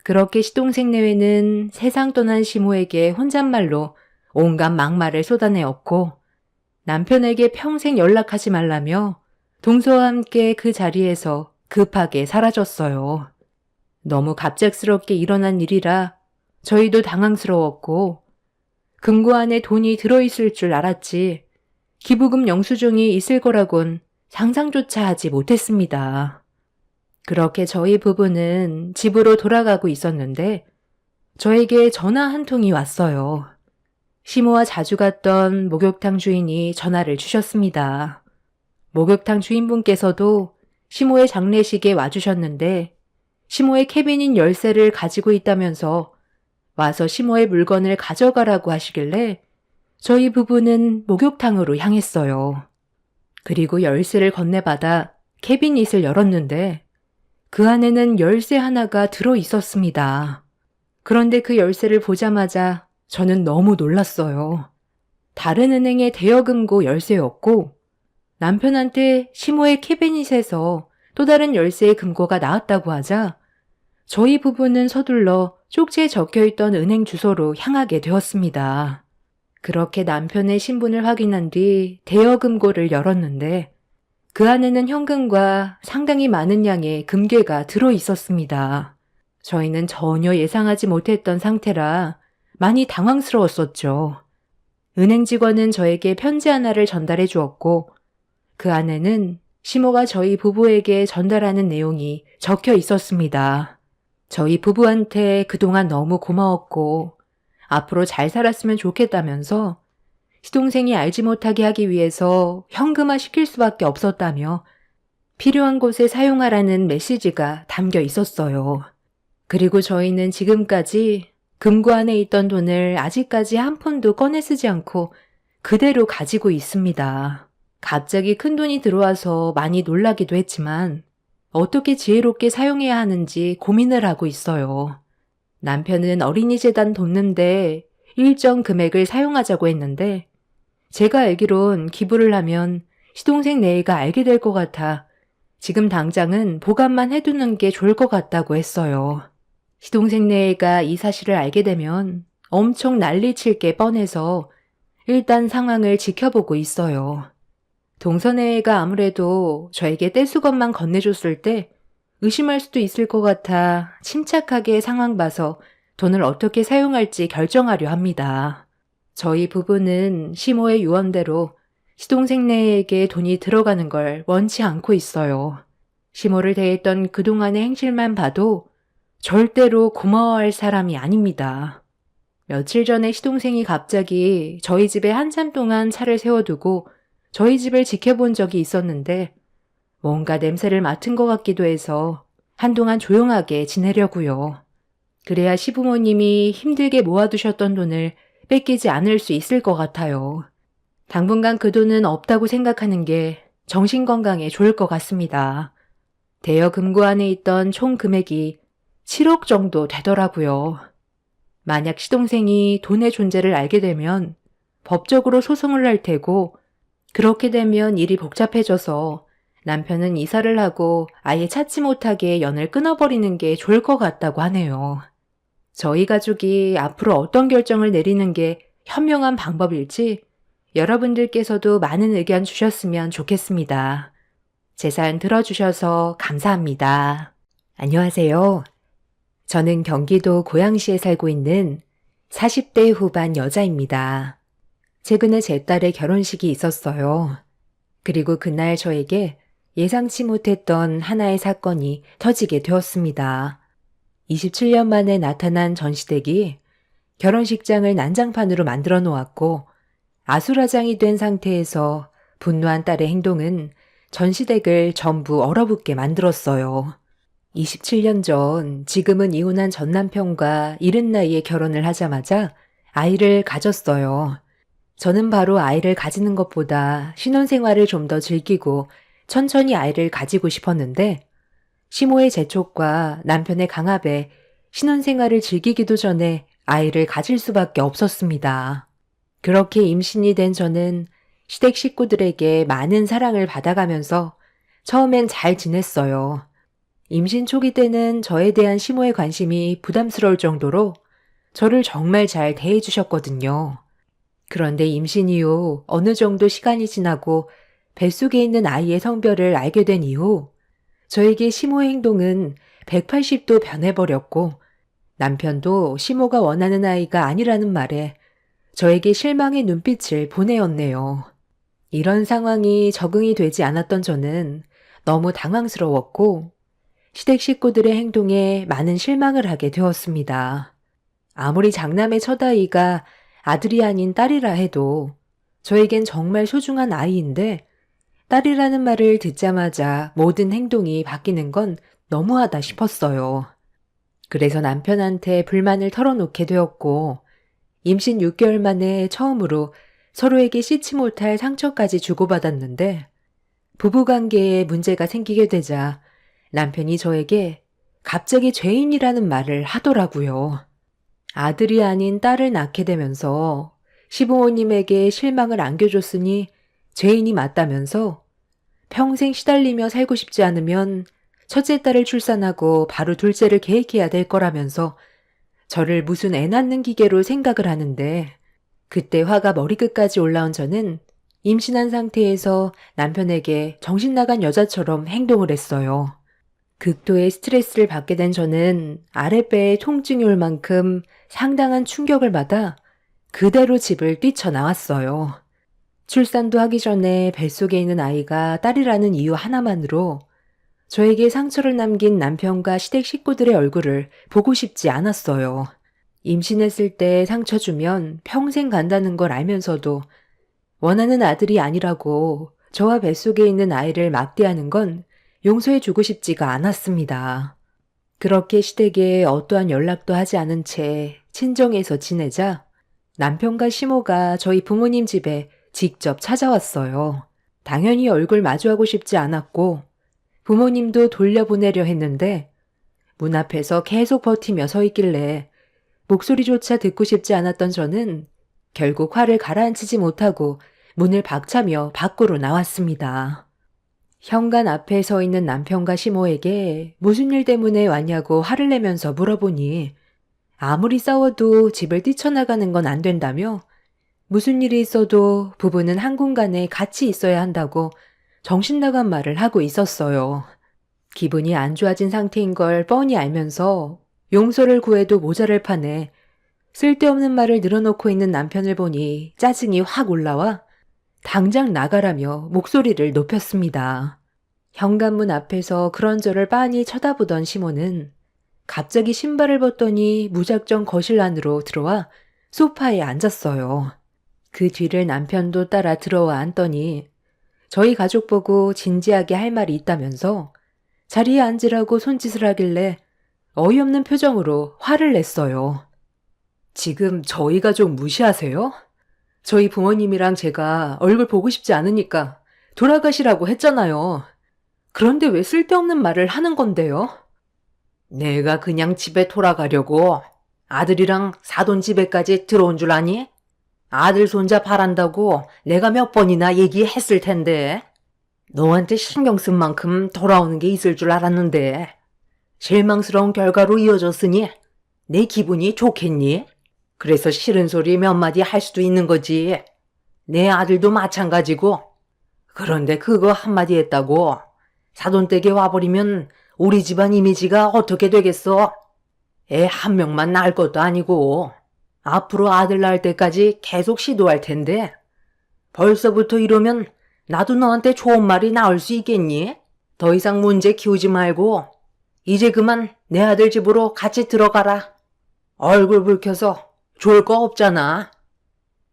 그렇게 시동생 내외는 세상 떠난 시모에게 혼잣말로 온갖 막말을 쏟아내었고 남편에게 평생 연락하지 말라며 동서와 함께 그 자리에서 급하게 사라졌어요. 너무 갑작스럽게 일어난 일이라 저희도 당황스러웠고 금고 안에 돈이 들어있을 줄 알았지 기부금 영수증이 있을 거라곤 상상조차 하지 못했습니다. 그렇게 저희 부부는 집으로 돌아가고 있었는데 저에게 전화 한 통이 왔어요. 시모와 자주 갔던 목욕탕 주인이 전화를 주셨습니다. 목욕탕 주인분께서도 시모의 장례식에 와주셨는데 시모의 캐비닛 열쇠를 가지고 있다면서 와서 시모의 물건을 가져가라고 하시길래 저희 부부는 목욕탕으로 향했어요. 그리고 열쇠를 건네받아 캐비닛을 열었는데 그 안에는 열쇠 하나가 들어 있었습니다. 그런데 그 열쇠를 보자마자 저는 너무 놀랐어요. 다른 은행의 대여금고 열쇠였고 남편한테 시모의 캐비닛에서 또 다른 열쇠의 금고가 나왔다고 하자 저희 부부는 서둘러 쪽지에 적혀있던 은행 주소로 향하게 되었습니다. 그렇게 남편의 신분을 확인한 뒤 대여금고를 열었는데 그 안에는 현금과 상당히 많은 양의 금괴가 들어 있었습니다. 저희는 전혀 예상하지 못했던 상태라 많이 당황스러웠었죠. 은행 직원은 저에게 편지 하나를 전달해 주었고 그 안에는 시모가 저희 부부에게 전달하는 내용이 적혀 있었습니다. 저희 부부한테 그동안 너무 고마웠고 앞으로 잘 살았으면 좋겠다면서 시동생이 알지 못하게 하기 위해서 현금화 시킬 수밖에 없었다며 필요한 곳에 사용하라는 메시지가 담겨 있었어요. 그리고 저희는 지금까지 금고 안에 있던 돈을 아직까지 한 푼도 꺼내 쓰지 않고 그대로 가지고 있습니다. 갑자기 큰 돈이 들어와서 많이 놀라기도 했지만 어떻게 지혜롭게 사용해야 하는지 고민을 하고 있어요. 남편은 어린이재단 돕는데 일정 금액을 사용하자고 했는데 제가 알기론 기부를 하면 시동생 내외가 알게 될 것 같아 지금 당장은 보관만 해두는 게 좋을 것 같다고 했어요. 시동생 내외가 이 사실을 알게 되면 엄청 난리칠 게 뻔해서 일단 상황을 지켜보고 있어요. 동서내외가 아무래도 저에게 떼수건만 건네줬을 때 의심할 수도 있을 것 같아 침착하게 상황 봐서 돈을 어떻게 사용할지 결정하려 합니다. 저희 부부는 시모의 유언대로 시동생 내에게 돈이 들어가는 걸 원치 않고 있어요. 시모를 대했던 그동안의 행실만 봐도 절대로 고마워할 사람이 아닙니다. 며칠 전에 시동생이 갑자기 저희 집에 한참 동안 차를 세워두고 저희 집을 지켜본 적이 있었는데 뭔가 냄새를 맡은 것 같기도 해서 한동안 조용하게 지내려고요. 그래야 시부모님이 힘들게 모아두셨던 돈을 뺏기지 않을 수 있을 것 같아요. 당분간 그 돈은 없다고 생각하는 게 정신건강에 좋을 것 같습니다. 대여 금고 안에 있던 총 금액이 7억 정도 되더라고요. 만약 시동생이 돈의 존재를 알게 되면 법적으로 소송을 할 테고 그렇게 되면 일이 복잡해져서 남편은 이사를 하고 아예 찾지 못하게 연을 끊어버리는 게 좋을 것 같다고 하네요. 저희 가족이 앞으로 어떤 결정을 내리는 게 현명한 방법일지 여러분들께서도 많은 의견 주셨으면 좋겠습니다. 제 사연 들어주셔서 감사합니다. 안녕하세요. 저는 경기도 고양시에 살고 있는 40대 후반 여자입니다. 최근에 제 딸의 결혼식이 있었어요. 그리고 그날 저에게 예상치 못했던 하나의 사건이 터지게 되었습니다. 27년 만에 나타난 전시댁이 결혼식장을 난장판으로 만들어 놓았고 아수라장이 된 상태에서 분노한 딸의 행동은 전시댁을 전부 얼어붙게 만들었어요. 27년 전 지금은 이혼한 전 남편과 이른 나이에 결혼을 하자마자 아이를 가졌어요. 저는 바로 아이를 가지는 것보다 신혼생활을 좀 더 즐기고 천천히 아이를 가지고 싶었는데 시모의 재촉과 남편의 강압에 신혼생활을 즐기기도 전에 아이를 가질 수밖에 없었습니다. 그렇게 임신이 된 저는 시댁 식구들에게 많은 사랑을 받아가면서 처음엔 잘 지냈어요. 임신 초기 때는 저에 대한 시모의 관심이 부담스러울 정도로 저를 정말 잘 대해주셨거든요. 그런데 임신 이후 어느 정도 시간이 지나고 뱃속에 있는 아이의 성별을 알게 된 이후 저에게 시모의 행동은 180도 변해버렸고 남편도 시모가 원하는 아이가 아니라는 말에 저에게 실망의 눈빛을 보내었네요. 이런 상황이 적응이 되지 않았던 저는 너무 당황스러웠고 시댁 식구들의 행동에 많은 실망을 하게 되었습니다. 아무리 장남의 첫아이가 아들이 아닌 딸이라 해도 저에겐 정말 소중한 아이인데 딸이라는 말을 듣자마자 모든 행동이 바뀌는 건 너무하다 싶었어요. 그래서 남편한테 불만을 털어놓게 되었고 임신 6개월 만에 처음으로 서로에게 씻지 못할 상처까지 주고받았는데 부부관계에 문제가 생기게 되자 남편이 저에게 갑자기 죄인이라는 말을 하더라고요. 아들이 아닌 딸을 낳게 되면서 시부모님에게 실망을 안겨줬으니 죄인이 맞다면서 평생 시달리며 살고 싶지 않으면 첫째 딸을 출산하고 바로 둘째를 계획해야 될 거라면서 저를 무슨 애 낳는 기계로 생각을 하는데 그때 화가 머리끝까지 올라온 저는 임신한 상태에서 남편에게 정신 나간 여자처럼 행동을 했어요. 극도의 스트레스를 받게 된 저는 아랫배에 통증이 올 만큼 상당한 충격을 받아 그대로 집을 뛰쳐나왔어요. 출산도 하기 전에 뱃속에 있는 아이가 딸이라는 이유 하나만으로 저에게 상처를 남긴 남편과 시댁 식구들의 얼굴을 보고 싶지 않았어요. 임신했을 때 상처 주면 평생 간다는 걸 알면서도 원하는 아들이 아니라고 저와 뱃속에 있는 아이를 막대하는 건 용서해주고 싶지가 않았습니다. 그렇게 시댁에 어떠한 연락도 하지 않은 채 친정에서 지내자 남편과 시모가 저희 부모님 집에 직접 찾아왔어요. 당연히 얼굴 마주하고 싶지 않았고 부모님도 돌려보내려 했는데 문 앞에서 계속 버티며 서 있길래 목소리조차 듣고 싶지 않았던 저는 결국 화를 가라앉히지 못하고 문을 박차며 밖으로 나왔습니다. 현관 앞에 서 있는 남편과 시모에게 무슨 일 때문에 왔냐고 화를 내면서 물어보니 아무리 싸워도 집을 뛰쳐나가는 건 안 된다며 무슨 일이 있어도 부부는 한 공간에 같이 있어야 한다고 정신 나간 말을 하고 있었어요. 기분이 안 좋아진 상태인 걸 뻔히 알면서 용서를 구해도 모자랄 판에 쓸데없는 말을 늘어놓고 있는 남편을 보니 짜증이 확 올라와 당장 나가라며 목소리를 높였습니다. 현관문 앞에서 그런저를 빤히 쳐다보던 시모는 갑자기 신발을 벗더니 무작정 거실 안으로 들어와 소파에 앉았어요. 그 뒤를 남편도 따라 들어와 앉더니 저희 가족 보고 진지하게 할 말이 있다면서 자리에 앉으라고 손짓을 하길래 어이없는 표정으로 화를 냈어요. 지금 저희 가족 무시하세요? 저희 부모님이랑 제가 얼굴 보고 싶지 않으니까 돌아가시라고 했잖아요. 그런데 왜 쓸데없는 말을 하는 건데요? 내가 그냥 집에 돌아가려고 아들이랑 사돈 집에까지 들어온 줄 아니? 아들 손자 바란다고 내가 몇 번이나 얘기했을 텐데. 너한테 신경 쓴 만큼 돌아오는 게 있을 줄 알았는데 실망스러운 결과로 이어졌으니 내 기분이 좋겠니? 그래서 싫은 소리 몇 마디 할 수도 있는 거지. 내 아들도 마찬가지고. 그런데 그거 한마디 했다고 사돈댁에 와버리면 우리 집안 이미지가 어떻게 되겠어? 애 한 명만 낳을 것도 아니고 앞으로 아들 낳을 때까지 계속 시도할 텐데 벌써부터 이러면 나도 너한테 좋은 말이 나올 수 있겠니? 더 이상 문제 키우지 말고 이제 그만 내 아들 집으로 같이 들어가라. 얼굴 붉혀서 좋을 거 없잖아.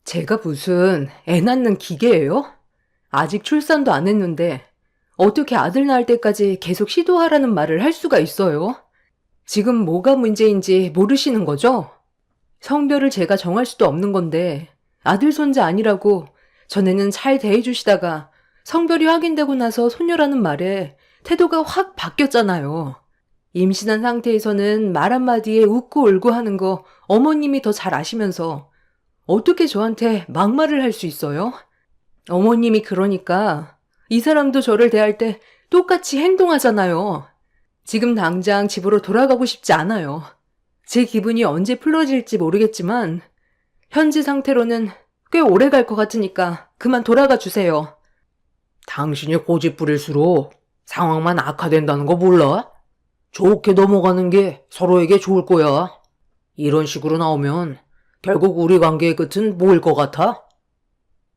제가 무슨 애 낳는 기계예요? 아직 출산도 안 했는데 어떻게 아들 낳을 때까지 계속 시도하라는 말을 할 수가 있어요? 지금 뭐가 문제인지 모르시는 거죠? 성별을 제가 정할 수도 없는 건데 아들 손자 아니라고 전에는 잘 대해주시다가 성별이 확인되고 나서 소녀라는 말에 태도가 확 바뀌었잖아요. 임신한 상태에서는 말 한마디에 웃고 울고 하는 거 어머님이 더 잘 아시면서 어떻게 저한테 막말을 할 수 있어요? 어머님이 그러니까 이 사람도 저를 대할 때 똑같이 행동하잖아요. 지금 당장 집으로 돌아가고 싶지 않아요. 제 기분이 언제 풀어질지 모르겠지만 현재 상태로는 꽤 오래 갈 것 같으니까 그만 돌아가 주세요. 당신이 고집 부릴수록 상황만 악화된다는 거 몰라? 좋게 넘어가는 게 서로에게 좋을 거야. 이런 식으로 나오면 결국 우리 관계의 끝은 뭐일 것 같아?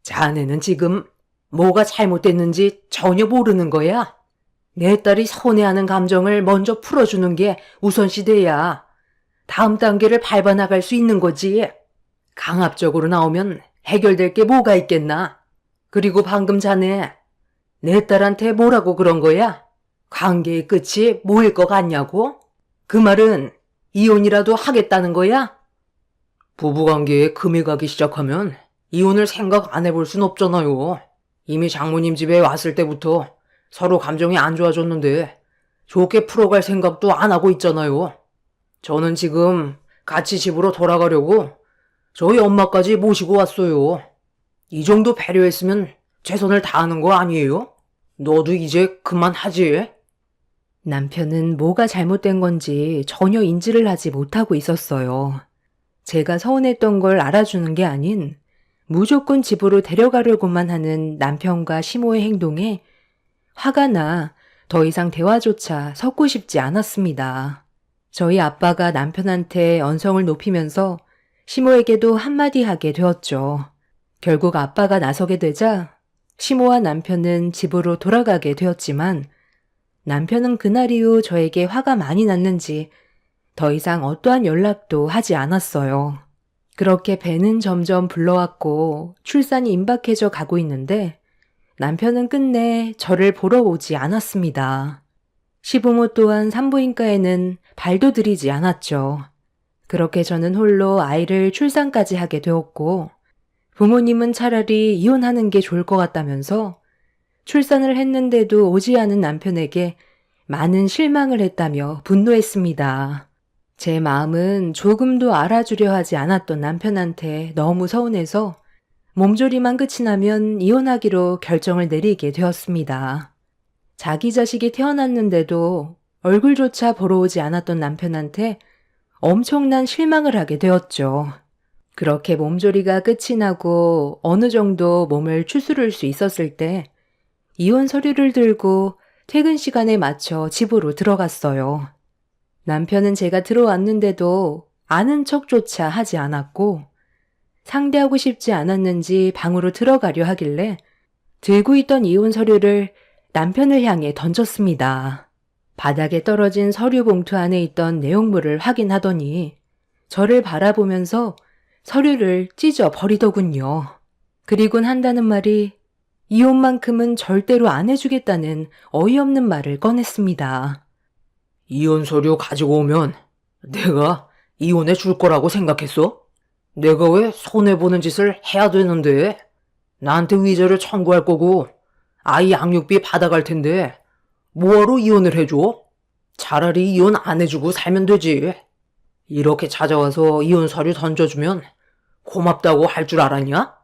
자네는 지금 뭐가 잘못됐는지 전혀 모르는 거야. 내 딸이 서운해하는 감정을 먼저 풀어주는 게 우선시돼야 다음 단계를 밟아나갈 수 있는 거지. 강압적으로 나오면 해결될 게 뭐가 있겠나? 그리고 방금 자네 내 딸한테 뭐라고 그런 거야? 관계의 끝이 뭐일 것 같냐고? 그 말은 이혼이라도 하겠다는 거야? 부부관계에 금이 가기 시작하면 이혼을 생각 안 해볼 순 없잖아요. 이미 장모님 집에 왔을 때부터 서로 감정이 안 좋아졌는데 좋게 풀어갈 생각도 안 하고 있잖아요. 저는 지금 같이 집으로 돌아가려고 저희 엄마까지 모시고 왔어요. 이 정도 배려했으면 최선을 다하는 거 아니에요? 너도 이제 그만하지. 남편은 뭐가 잘못된 건지 전혀 인지를 하지 못하고 있었어요. 제가 서운했던 걸 알아주는 게 아닌 무조건 집으로 데려가려고만 하는 남편과 시모의 행동에 화가 나 더 이상 대화조차 섞고 싶지 않았습니다. 저희 아빠가 남편한테 언성을 높이면서 시모에게도 한마디 하게 되었죠. 결국 아빠가 나서게 되자 시모와 남편은 집으로 돌아가게 되었지만 남편은 그날 이후 저에게 화가 많이 났는지 더 이상 어떠한 연락도 하지 않았어요. 그렇게 배는 점점 불러왔고 출산이 임박해져 가고 있는데 남편은 끝내 저를 보러 오지 않았습니다. 시부모 또한 산부인과에는 발도 들이지 않았죠. 그렇게 저는 홀로 아이를 출산까지 하게 되었고 부모님은 차라리 이혼하는 게 좋을 것 같다면서 출산을 했는데도 오지 않은 남편에게 많은 실망을 했다며 분노했습니다. 제 마음은 조금도 알아주려 하지 않았던 남편한테 너무 서운해서 몸조리만 끝이 나면 이혼하기로 결정을 내리게 되었습니다. 자기 자식이 태어났는데도 얼굴조차 보러 오지 않았던 남편한테 엄청난 실망을 하게 되었죠. 그렇게 몸조리가 끝이 나고 어느 정도 몸을 추스를 수 있었을 때 이혼 서류를 들고 퇴근 시간에 맞춰 집으로 들어갔어요. 남편은 제가 들어왔는데도 아는 척조차 하지 않았고 상대하고 싶지 않았는지 방으로 들어가려 하길래 들고 있던 이혼 서류를 남편을 향해 던졌습니다. 바닥에 떨어진 서류 봉투 안에 있던 내용물을 확인하더니 저를 바라보면서 서류를 찢어 버리더군요. 그리곤 한다는 말이 이혼만큼은 절대로 안 해주겠다는 어이없는 말을 꺼냈습니다. 이혼 서류 가지고 오면 내가 이혼해 줄 거라고 생각했어? 내가 왜 손해보는 짓을 해야 되는데? 나한테 위자료 청구할 거고 아이 양육비 받아갈 텐데 뭐하러 이혼을 해줘? 차라리 이혼 안 해주고 살면 되지. 이렇게 찾아와서 이혼 서류 던져주면 고맙다고 할 줄 알았냐?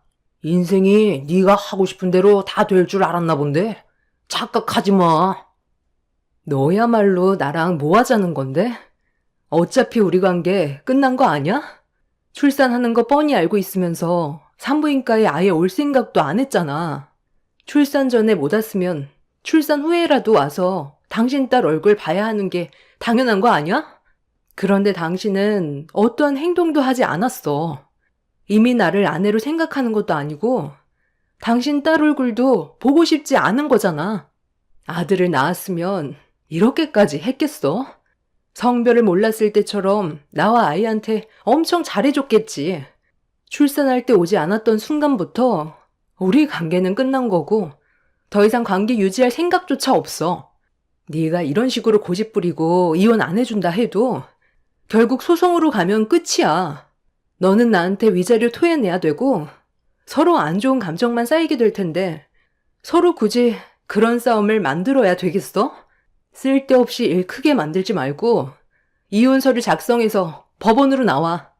인생이 네가 하고 싶은 대로 다 될 줄 알았나 본데 착각하지 마. 너야말로 나랑 뭐 하자는 건데? 어차피 우리 관계 끝난 거 아니야? 출산하는 거 뻔히 알고 있으면서 산부인과에 아예 올 생각도 안 했잖아. 출산 전에 못 왔으면 출산 후에라도 와서 당신 딸 얼굴 봐야 하는 게 당연한 거 아니야? 그런데 당신은 어떠한 행동도 하지 않았어. 이미 나를 아내로 생각하는 것도 아니고 당신 딸 얼굴도 보고 싶지 않은 거잖아. 아들을 낳았으면 이렇게까지 했겠어? 성별을 몰랐을 때처럼 나와 아이한테 엄청 잘해줬겠지. 출산할 때 오지 않았던 순간부터 우리 관계는 끝난 거고 더 이상 관계 유지할 생각조차 없어. 네가 이런 식으로 고집 부리고 이혼 안 해준다 해도 결국 소송으로 가면 끝이야. 너는 나한테 위자료 토해내야 되고 서로 안 좋은 감정만 쌓이게 될 텐데 서로 굳이 그런 싸움을 만들어야 되겠어? 쓸데없이 일 크게 만들지 말고 이혼 서류 작성해서 법원으로 나와.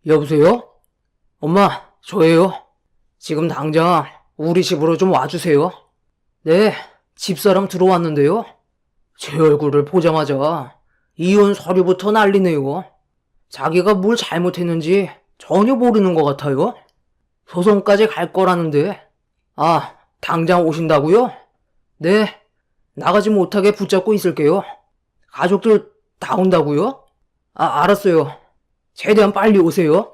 여보세요? 엄마, 저예요. 지금 당장 우리 집으로 좀 와주세요. 네, 집사람 들어왔는데요. 제 얼굴을 보자마자 이혼 서류부터 난리네요. 자기가 뭘 잘못했는지 전혀 모르는 것 같아요. 소송까지 갈 거라는데. 아, 당장 오신다고요? 네, 나가지 못하게 붙잡고 있을게요. 가족들 다 온다고요? 아, 알았어요. 최대한 빨리 오세요.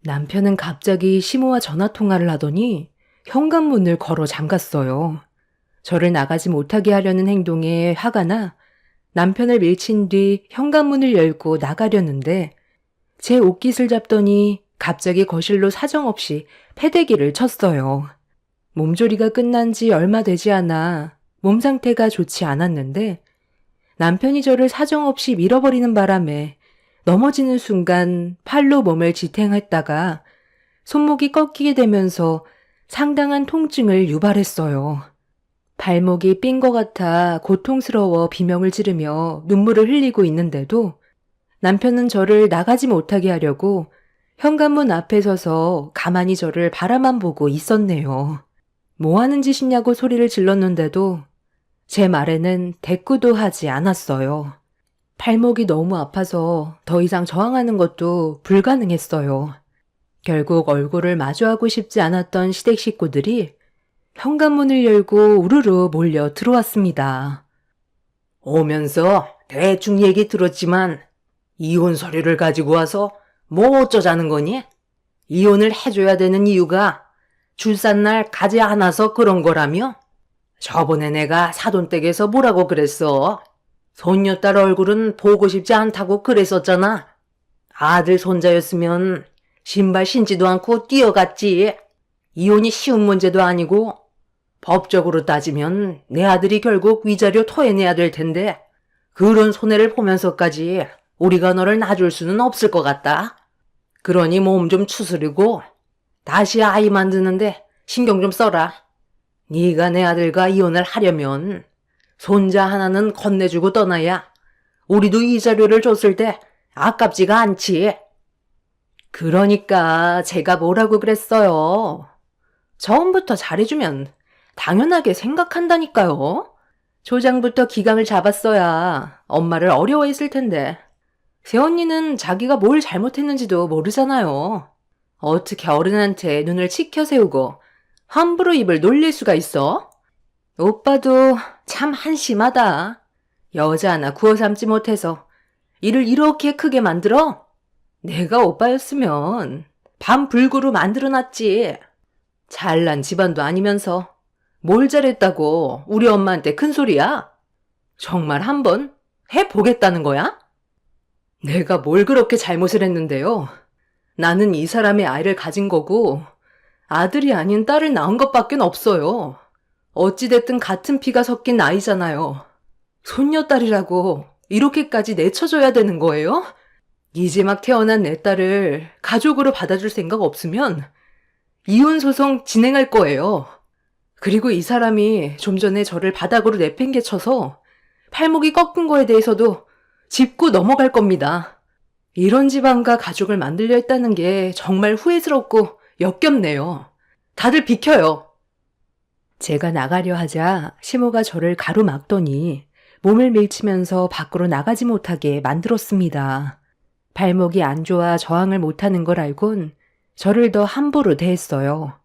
남편은 갑자기 시모와 전화통화를 하더니 현관문을 걸어 잠갔어요. 저를 나가지 못하게 하려는 행동에 화가 나 남편을 밀친 뒤 현관문을 열고 나가려는데 제 옷깃을 잡더니 갑자기 거실로 사정없이 패대기를 쳤어요. 몸조리가 끝난 지 얼마 되지 않아 몸 상태가 좋지 않았는데 남편이 저를 사정없이 밀어버리는 바람에 넘어지는 순간 팔로 몸을 지탱했다가 손목이 꺾이게 되면서 상당한 통증을 유발했어요. 발목이 삔 것 같아 고통스러워 비명을 지르며 눈물을 흘리고 있는데도 남편은 저를 나가지 못하게 하려고 현관문 앞에 서서 가만히 저를 바라만 보고 있었네요. 뭐 하는 짓이냐고 소리를 질렀는데도 제 말에는 대꾸도 하지 않았어요. 발목이 너무 아파서 더 이상 저항하는 것도 불가능했어요. 결국 얼굴을 마주하고 싶지 않았던 시댁 식구들이 현관문을 열고 우르르 몰려 들어왔습니다. 오면서 대충 얘기 들었지만 이혼 서류를 가지고 와서 뭐 어쩌자는 거니? 이혼을 해줘야 되는 이유가 출산날 가지 않아서 그런 거라며? 저번에 내가 사돈댁에서 뭐라고 그랬어? 손녀딸 얼굴은 보고 싶지 않다고 그랬었잖아. 아들 손자였으면 신발 신지도 않고 뛰어갔지. 이혼이 쉬운 문제도 아니고 법적으로 따지면 내 아들이 결국 위자료 토해내야 될 텐데 그런 손해를 보면서까지 우리가 너를 놔줄 수는 없을 것 같다. 그러니 몸 좀 추스리고 다시 아이 만드는데 신경 좀 써라. 네가 내 아들과 이혼을 하려면 손자 하나는 건네주고 떠나야 우리도 위자료를 줬을 때 아깝지가 않지. 그러니까 제가 뭐라고 그랬어요. 처음부터 잘해주면 당연하게 생각한다니까요. 조장부터 기강을 잡았어야 엄마를 어려워했을 텐데. 새언니는 자기가 뭘 잘못했는지도 모르잖아요. 어떻게 어른한테 눈을 치켜 세우고 함부로 입을 놀릴 수가 있어? 오빠도 참 한심하다. 여자 하나 구워 삼지 못해서 일을 이렇게 크게 만들어? 내가 오빠였으면 밤불구로 만들어놨지. 잘난 집안도 아니면서 뭘 잘했다고 우리 엄마한테 큰 소리야? 정말 한번 해보겠다는 거야? 내가 뭘 그렇게 잘못을 했는데요. 나는 이 사람의 아이를 가진 거고 아들이 아닌 딸을 낳은 것밖엔 없어요. 어찌됐든 같은 피가 섞인 아이잖아요. 손녀딸이라고 이렇게까지 내쳐줘야 되는 거예요? 이제 막 태어난 내 딸을 가족으로 받아줄 생각 없으면 이혼소송 진행할 거예요. 그리고 이 사람이 좀 전에 저를 바닥으로 내팽개쳐서 팔목이 꺾은 거에 대해서도 짚고 넘어갈 겁니다. 이런 집안과 가족을 만들려 했다는 게 정말 후회스럽고 역겹네요. 다들 비켜요. 제가 나가려 하자 시모가 저를 가로막더니 몸을 밀치면서 밖으로 나가지 못하게 만들었습니다. 발목이 안 좋아 저항을 못하는 걸 알곤 저를 더 함부로 대했어요.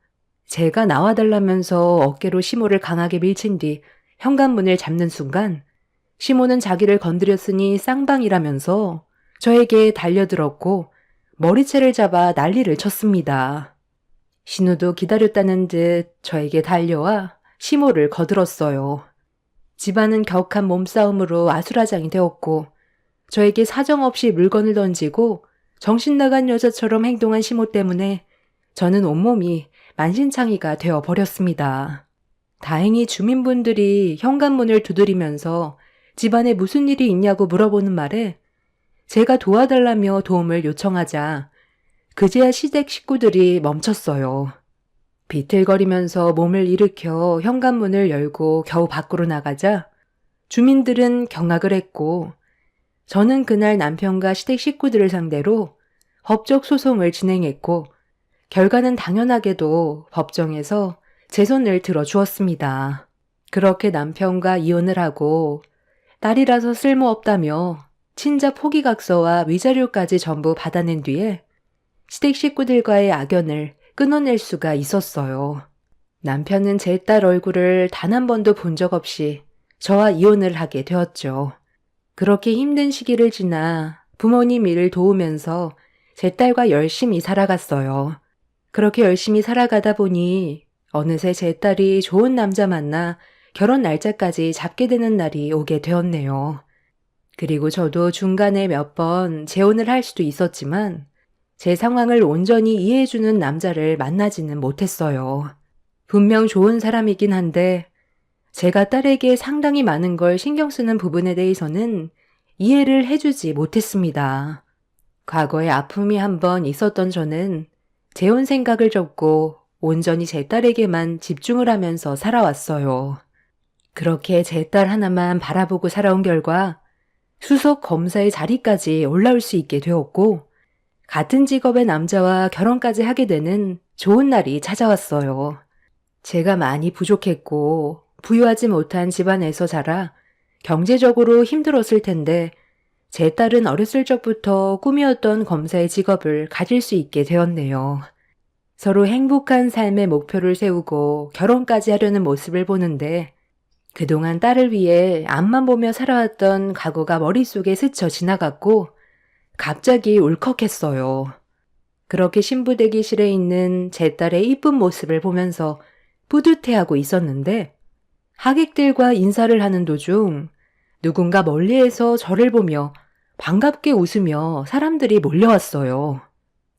제가 나와달라면서 어깨로 시모를 강하게 밀친 뒤 현관문을 잡는 순간 시모는 자기를 건드렸으니 쌍방이라면서 저에게 달려들었고 머리채를 잡아 난리를 쳤습니다. 신우도 기다렸다는 듯 저에게 달려와 시모를 거들었어요. 집안은 격한 몸싸움으로 아수라장이 되었고 저에게 사정없이 물건을 던지고 정신 나간 여자처럼 행동한 시모 때문에 저는 온몸이 만신창이가 되어버렸습니다. 다행히 주민분들이 현관문을 두드리면서 집안에 무슨 일이 있냐고 물어보는 말에 제가 도와달라며 도움을 요청하자 그제야 시댁 식구들이 멈췄어요. 비틀거리면서 몸을 일으켜 현관문을 열고 겨우 밖으로 나가자 주민들은 경악을 했고 저는 그날 남편과 시댁 식구들을 상대로 법적 소송을 진행했고 결과는 당연하게도 법정에서 제 손을 들어주었습니다. 그렇게 남편과 이혼을 하고 딸이라서 쓸모없다며 친자 포기각서와 위자료까지 전부 받아낸 뒤에 시댁 식구들과의 악연을 끊어낼 수가 있었어요. 남편은 제 딸 얼굴을 단 한 번도 본 적 없이 저와 이혼을 하게 되었죠. 그렇게 힘든 시기를 지나 부모님 일을 도우면서 제 딸과 열심히 살아갔어요. 그렇게 열심히 살아가다 보니 어느새 제 딸이 좋은 남자 만나 결혼 날짜까지 잡게 되는 날이 오게 되었네요. 그리고 저도 중간에 몇 번 재혼을 할 수도 있었지만 제 상황을 온전히 이해해주는 남자를 만나지는 못했어요. 분명 좋은 사람이긴 한데 제가 딸에게 상당히 많은 걸 신경 쓰는 부분에 대해서는 이해를 해주지 못했습니다. 과거에 아픔이 한 번 있었던 저는 재혼 생각을 접고 온전히 제 딸에게만 집중을 하면서 살아왔어요. 그렇게 제 딸 하나만 바라보고 살아온 결과 수석 검사의 자리까지 올라올 수 있게 되었고 같은 직업의 남자와 결혼까지 하게 되는 좋은 날이 찾아왔어요. 제가 많이 부족했고 부유하지 못한 집안에서 자라 경제적으로 힘들었을 텐데 제 딸은 어렸을 적부터 꿈이었던 검사의 직업을 가질 수 있게 되었네요. 서로 행복한 삶의 목표를 세우고 결혼까지 하려는 모습을 보는데 그동안 딸을 위해 앞만 보며 살아왔던 과거가 머릿속에 스쳐 지나갔고 갑자기 울컥했어요. 그렇게 신부 대기실에 있는 제 딸의 이쁜 모습을 보면서 뿌듯해하고 있었는데 하객들과 인사를 하는 도중 누군가 멀리에서 저를 보며 반갑게 웃으며 사람들이 몰려왔어요.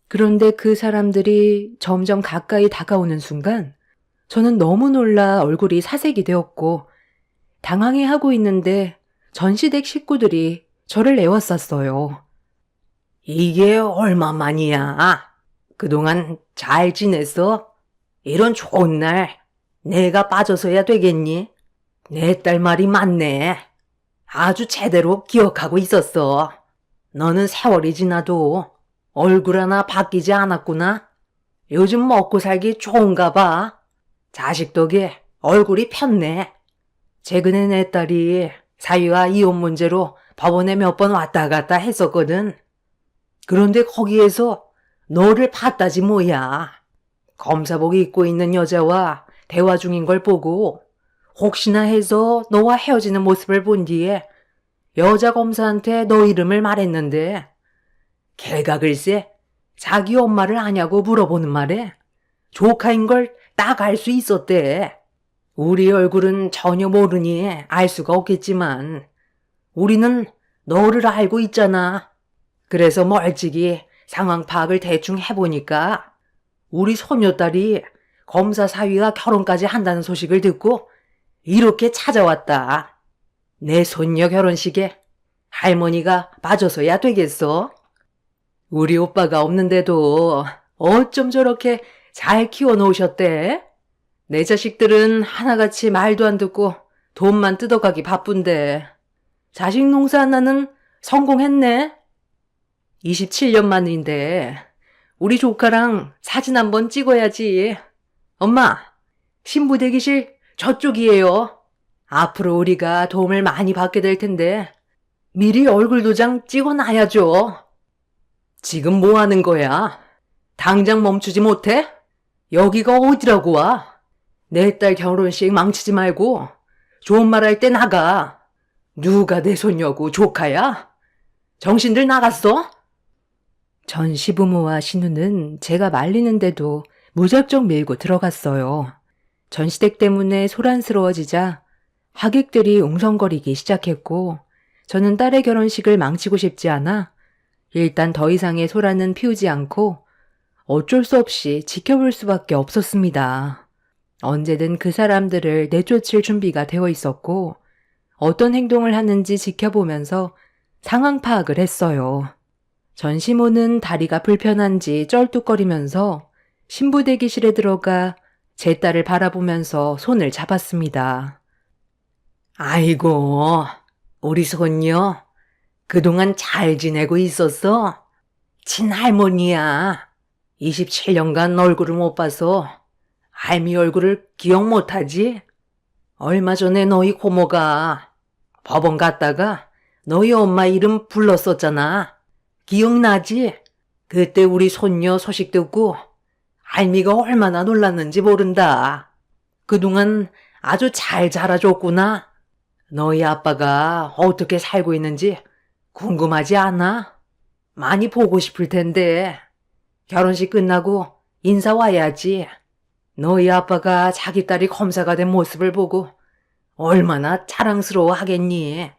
그런데 그 사람들이 점점 가까이 다가오는 순간 저는 너무 놀라 얼굴이 사색이 되었고 당황해하고 있는데 전시댁 식구들이 저를 에워쌌어요. 이게 얼마만이야? 그동안 잘 지냈어? 이런 좋은 날 내가 빠져서야 되겠니? 내 딸 말이 맞네. 아주 제대로 기억하고 있었어. 너는 세월이 지나도 얼굴 하나 바뀌지 않았구나. 요즘 먹고 살기 좋은가 봐. 자식 덕에 얼굴이 폈네. 최근에 내 딸이 사위와 이혼 문제로 법원에 몇 번 왔다 갔다 했었거든. 그런데 거기에서 너를 봤다지 뭐야. 검사복 입고 있는 여자와 대화 중인 걸 보고 혹시나 해서 너와 헤어지는 모습을 본 뒤에 여자 검사한테 너 이름을 말했는데 걔가 글쎄 자기 엄마를 아냐고 물어보는 말에 조카인 걸 딱 알 수 있었대. 우리 얼굴은 전혀 모르니 알 수가 없겠지만 우리는 너를 알고 있잖아. 그래서 멀찍이 상황 파악을 대충 해보니까 우리 손녀딸이 검사 사위와 결혼까지 한다는 소식을 듣고 이렇게 찾아왔다. 내 손녀 결혼식에 할머니가 빠져서야 되겠어? 우리 오빠가 없는데도 어쩜 저렇게 잘 키워놓으셨대? 내 자식들은 하나같이 말도 안 듣고 돈만 뜯어가기 바쁜데 자식 농사 하나는 성공했네. 27년 만인데 우리 조카랑 사진 한번 찍어야지. 엄마, 신부 대기실 저쪽이에요. 앞으로 우리가 도움을 많이 받게 될 텐데 미리 얼굴 도장 찍어놔야죠. 지금 뭐 하는 거야? 당장 멈추지 못해? 여기가 어디라고 와? 내 딸 결혼식 망치지 말고 좋은 말 할 때 나가. 누가 내 손녀고 조카야? 정신들 나갔어? 전 시부모와 신우는 제가 말리는데도 무작정 밀고 들어갔어요. 전시댁 때문에 소란스러워지자 하객들이 웅성거리기 시작했고 저는 딸의 결혼식을 망치고 싶지 않아 일단 더 이상의 소란은 피우지 않고 어쩔 수 없이 지켜볼 수밖에 없었습니다. 언제든 그 사람들을 내쫓을 준비가 되어 있었고 어떤 행동을 하는지 지켜보면서 상황 파악을 했어요. 전시모는 다리가 불편한지 쩔뚝거리면서 신부 대기실에 들어가 제 딸을 바라보면서 손을 잡았습니다. 아이고, 우리 손녀 그동안 잘 지내고 있었어? 친할머니야. 27년간 얼굴을 못 봐서 할미 얼굴을 기억 못하지? 얼마 전에 너희 고모가 법원 갔다가 너희 엄마 이름 불렀었잖아. 기억나지? 그때 우리 손녀 소식 듣고 할미가 얼마나 놀랐는지 모른다. 그동안 아주 잘 자라줬구나. 너희 아빠가 어떻게 살고 있는지 궁금하지 않아? 많이 보고 싶을 텐데 결혼식 끝나고 인사 와야지. 너희 아빠가 자기 딸이 검사가 된 모습을 보고 얼마나 자랑스러워 하겠니?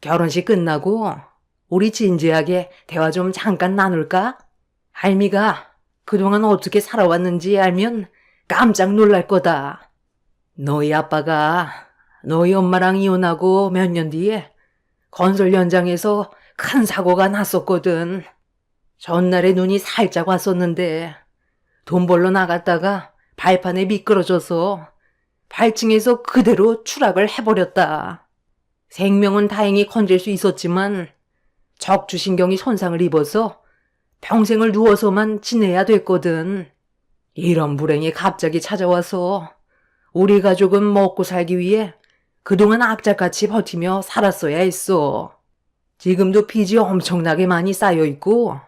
결혼식 끝나고 우리 진지하게 대화 좀 잠깐 나눌까? 할미가 그동안 어떻게 살아왔는지 알면 깜짝 놀랄 거다. 너희 아빠가 너희 엄마랑 이혼하고 몇 년 뒤에 건설 현장에서 큰 사고가 났었거든. 전날에 눈이 살짝 왔었는데 돈 벌러 나갔다가 발판에 미끄러져서 발층에서 그대로 추락을 해버렸다. 생명은 다행히 건질 수 있었지만 척추신경이 손상을 입어서 평생을 누워서만 지내야 됐거든. 이런 불행이 갑자기 찾아와서 우리 가족은 먹고 살기 위해 그동안 악착같이 버티며 살았어야 했어. 지금도 빚이 엄청나게 많이 쌓여있고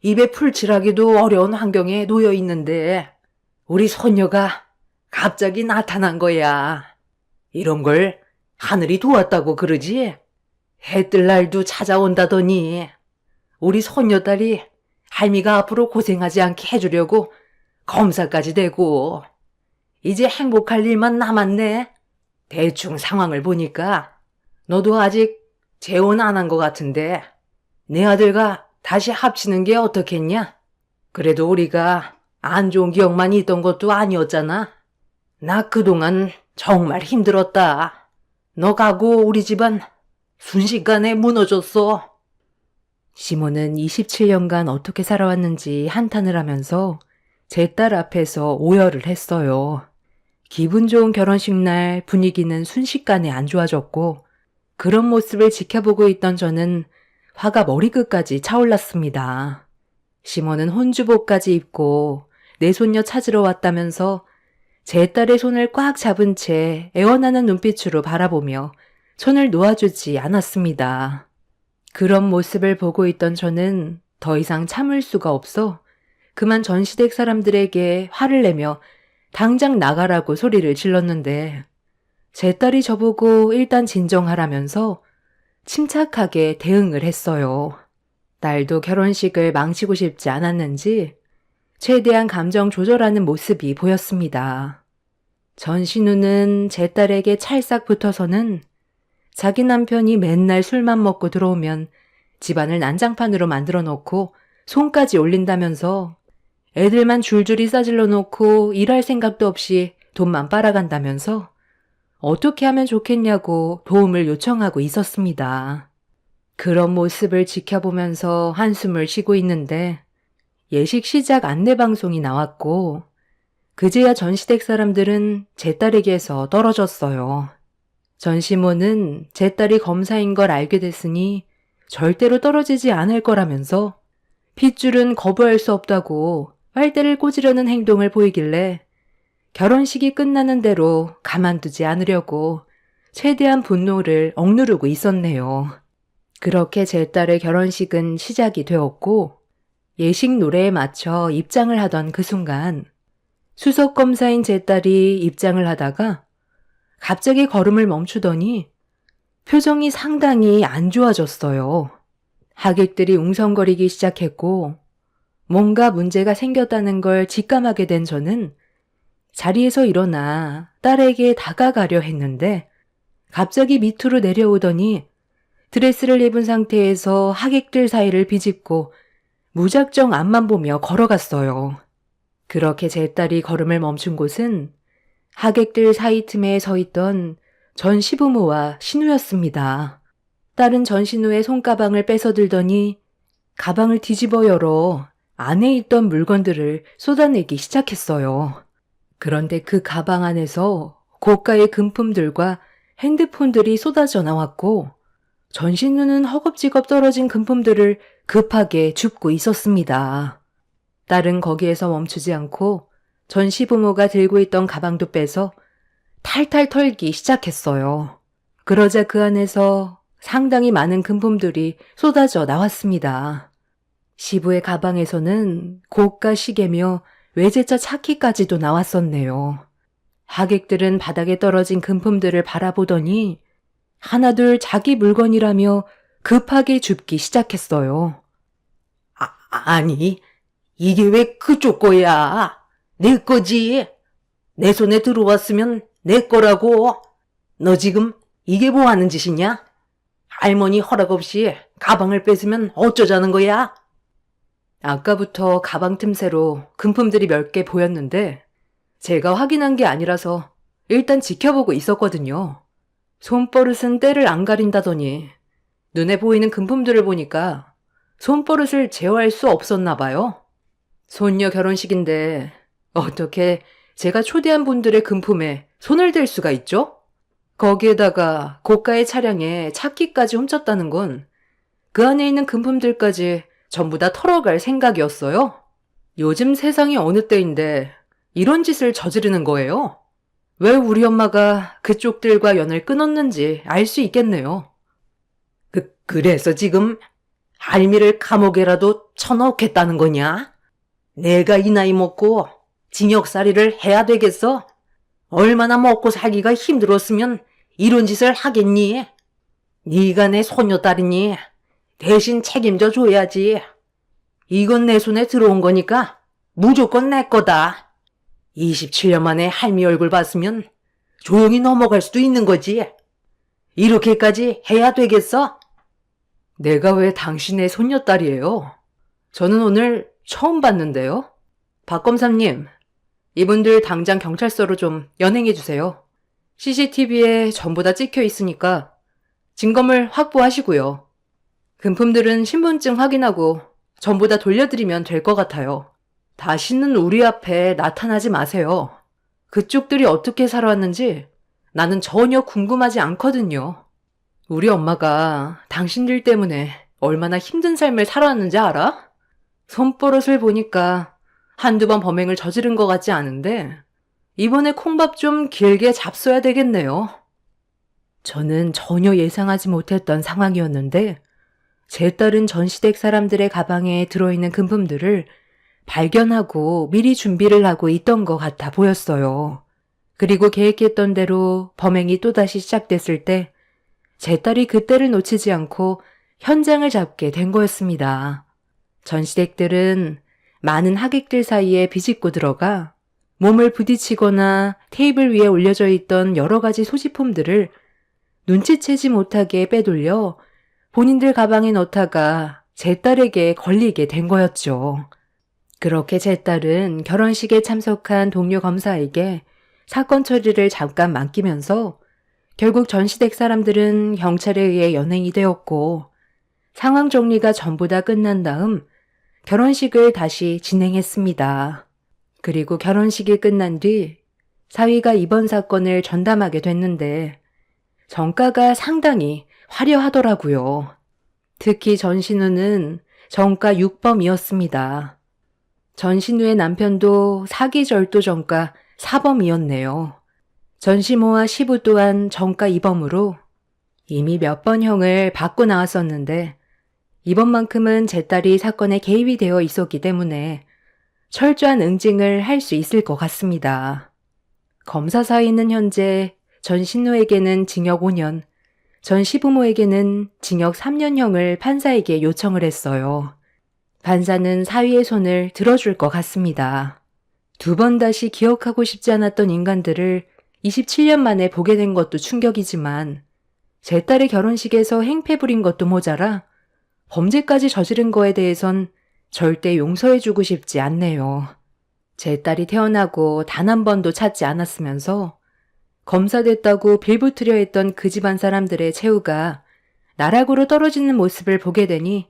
입에 풀칠하기도 어려운 환경에 놓여 있는데 우리 손녀가 갑자기 나타난 거야. 이런 걸 하늘이 도왔다고 그러지? 해 뜰 날도 찾아온다더니 우리 손녀딸이 할미가 앞으로 고생하지 않게 해주려고 검사까지 되고. 이제 행복할 일만 남았네. 대충 상황을 보니까 너도 아직 재혼 안 한 것 같은데 내 아들과 다시 합치는 게 어떻겠냐? 그래도 우리가 안 좋은 기억만 있던 것도 아니었잖아. 나 그동안 정말 힘들었다. 너 가고 우리 집안 순식간에 무너졌어. 시몬은 27년간 어떻게 살아왔는지 한탄을 하면서 제 딸 앞에서 오열을 했어요. 기분 좋은 결혼식 날 분위기는 순식간에 안 좋아졌고 그런 모습을 지켜보고 있던 저는 화가 머리끝까지 차올랐습니다. 시몬은 혼주복까지 입고 내 손녀 찾으러 왔다면서 제 딸의 손을 꽉 잡은 채 애원하는 눈빛으로 바라보며 손을 놓아주지 않았습니다. 그런 모습을 보고 있던 저는 더 이상 참을 수가 없어 그만 전시댁 사람들에게 화를 내며 당장 나가라고 소리를 질렀는데 제 딸이 저보고 일단 진정하라면서 침착하게 대응을 했어요. 딸도 결혼식을 망치고 싶지 않았는지 최대한 감정 조절하는 모습이 보였습니다. 전신우는 제 딸에게 찰싹 붙어서는 자기 남편이 맨날 술만 먹고 들어오면 집안을 난장판으로 만들어 놓고 손까지 올린다면서 애들만 줄줄이 싸질러 놓고 일할 생각도 없이 돈만 빨아간다면서 어떻게 하면 좋겠냐고 도움을 요청하고 있었습니다. 그런 모습을 지켜보면서 한숨을 쉬고 있는데 예식 시작 안내방송이 나왔고 그제야 전시댁 사람들은 제 딸에게서 떨어졌어요. 전시모는 제 딸이 검사인 걸 알게 됐으니 절대로 떨어지지 않을 거라면서 핏줄은 거부할 수 없다고 빨대를 꽂으려는 행동을 보이길래 결혼식이 끝나는 대로 가만두지 않으려고 최대한 분노를 억누르고 있었네요. 그렇게 제 딸의 결혼식은 시작이 되었고 예식 노래에 맞춰 입장을 하던 그 순간 수석검사인 제 딸이 입장을 하다가 갑자기 걸음을 멈추더니 표정이 상당히 안 좋아졌어요. 하객들이 웅성거리기 시작했고 뭔가 문제가 생겼다는 걸 직감하게 된 저는 자리에서 일어나 딸에게 다가가려 했는데 갑자기 밑으로 내려오더니 드레스를 입은 상태에서 하객들 사이를 비집고 무작정 앞만 보며 걸어갔어요. 그렇게 제 딸이 걸음을 멈춘 곳은 하객들 사이 틈에 서 있던 전 시부모와 신우였습니다. 딸은 전 신우의 손가방을 뺏어들더니 가방을 뒤집어 열어 안에 있던 물건들을 쏟아내기 시작했어요. 그런데 그 가방 안에서 고가의 금품들과 핸드폰들이 쏟아져 나왔고 전 신우는 허겁지겁 떨어진 금품들을 급하게 줍고 있었습니다. 딸은 거기에서 멈추지 않고 전 시부모가 들고 있던 가방도 빼서 탈탈 털기 시작했어요. 그러자 그 안에서 상당히 많은 금품들이 쏟아져 나왔습니다. 시부의 가방에서는 고가 시계며 외제차 차키까지도 나왔었네요. 하객들은 바닥에 떨어진 금품들을 바라보더니 하나둘 자기 물건이라며 급하게 줍기 시작했어요. 아니, 이게 왜 그쪽 거야? 내 거지. 내 손에 들어왔으면 내 거라고. 너 지금 이게 뭐 하는 짓이냐? 할머니 허락 없이 가방을 뺏으면 어쩌자는 거야? 아까부터 가방 틈새로 금품들이 몇 개 보였는데 제가 확인한 게 아니라서 일단 지켜보고 있었거든요. 손버릇은 때를 안 가린다더니 눈에 보이는 금품들을 보니까 손버릇을 제어할 수 없었나 봐요. 손녀 결혼식인데 어떻게 제가 초대한 분들의 금품에 손을 댈 수가 있죠? 거기에다가 고가의 차량에 차키까지 훔쳤다는 건 그 안에 있는 금품들까지 전부 다 털어갈 생각이었어요. 요즘 세상이 어느 때인데 이런 짓을 저지르는 거예요. 왜 우리 엄마가 그쪽들과 연을 끊었는지 알 수 있겠네요. 그래서 지금 할미를 감옥에라도 쳐넣겠다는 거냐? 내가 이 나이 먹고 징역살이를 해야 되겠어? 얼마나 먹고 살기가 힘들었으면 이런 짓을 하겠니? 네가 내 손녀딸이니 대신 책임져 줘야지. 이건 내 손에 들어온 거니까 무조건 내 거다. 27년 만에 할미 얼굴 봤으면 조용히 넘어갈 수도 있는 거지. 이렇게까지 해야 되겠어? 내가 왜 당신의 손녀딸이에요? 저는 오늘 처음 봤는데요. 박 검사님, 이분들 당장 경찰서로 좀 연행해 주세요. CCTV에 전부 다 찍혀 있으니까 증거물 확보하시고요. 금품들은 신분증 확인하고 전부 다 돌려드리면 될 것 같아요. 다시는 우리 앞에 나타나지 마세요. 그쪽들이 어떻게 살아왔는지 나는 전혀 궁금하지 않거든요. 우리 엄마가 당신들 때문에 얼마나 힘든 삶을 살아왔는지 알아? 손버릇을 보니까 한두 번 범행을 저지른 것 같지 않은데 이번에 콩밥 좀 길게 잡숴야 되겠네요. 저는 전혀 예상하지 못했던 상황이었는데 제 딸은 전시댁 사람들의 가방에 들어있는 금품들을 발견하고 미리 준비를 하고 있던 것 같아 보였어요. 그리고 계획했던 대로 범행이 또다시 시작됐을 때 제 딸이 그때를 놓치지 않고 현장을 잡게 된 거였습니다. 전시댁들은 많은 하객들 사이에 비집고 들어가 몸을 부딪히거나 테이블 위에 올려져 있던 여러 가지 소지품들을 눈치채지 못하게 빼돌려 본인들 가방에 넣다가 제 딸에게 걸리게 된 거였죠. 그렇게 제 딸은 결혼식에 참석한 동료 검사에게 사건 처리를 잠깐 맡기면서 결국 전시댁 사람들은 경찰에 의해 연행이 되었고 상황 정리가 전부 다 끝난 다음 결혼식을 다시 진행했습니다. 그리고 결혼식이 끝난 뒤 사위가 이번 사건을 전담하게 됐는데 정가가 상당히 화려하더라고요. 특히 전신우는 정가 6범이었습니다. 전신우의 남편도 사기절도 정가 4범이었네요. 전시모와 시부 또한 정가 2범으로 이미 몇 번 형을 받고 나왔었는데 이번만큼은 제 딸이 사건에 개입이 되어 있었기 때문에 철저한 응징을 할 수 있을 것 같습니다. 검사 사이는 현재 전 신우에게는 징역 5년, 전 시부모에게는 징역 3년형을 판사에게 요청을 했어요. 판사는 사위의 손을 들어줄 것 같습니다. 두 번 다시 기억하고 싶지 않았던 인간들을 27년 만에 보게 된 것도 충격이지만 제 딸의 결혼식에서 행패 부린 것도 모자라 범죄까지 저지른 거에 대해선 절대 용서해주고 싶지 않네요. 제 딸이 태어나고 단 한 번도 찾지 않았으면서 검사 됐다고 빌붙으려 했던 그 집안 사람들의 최후가 나락으로 떨어지는 모습을 보게 되니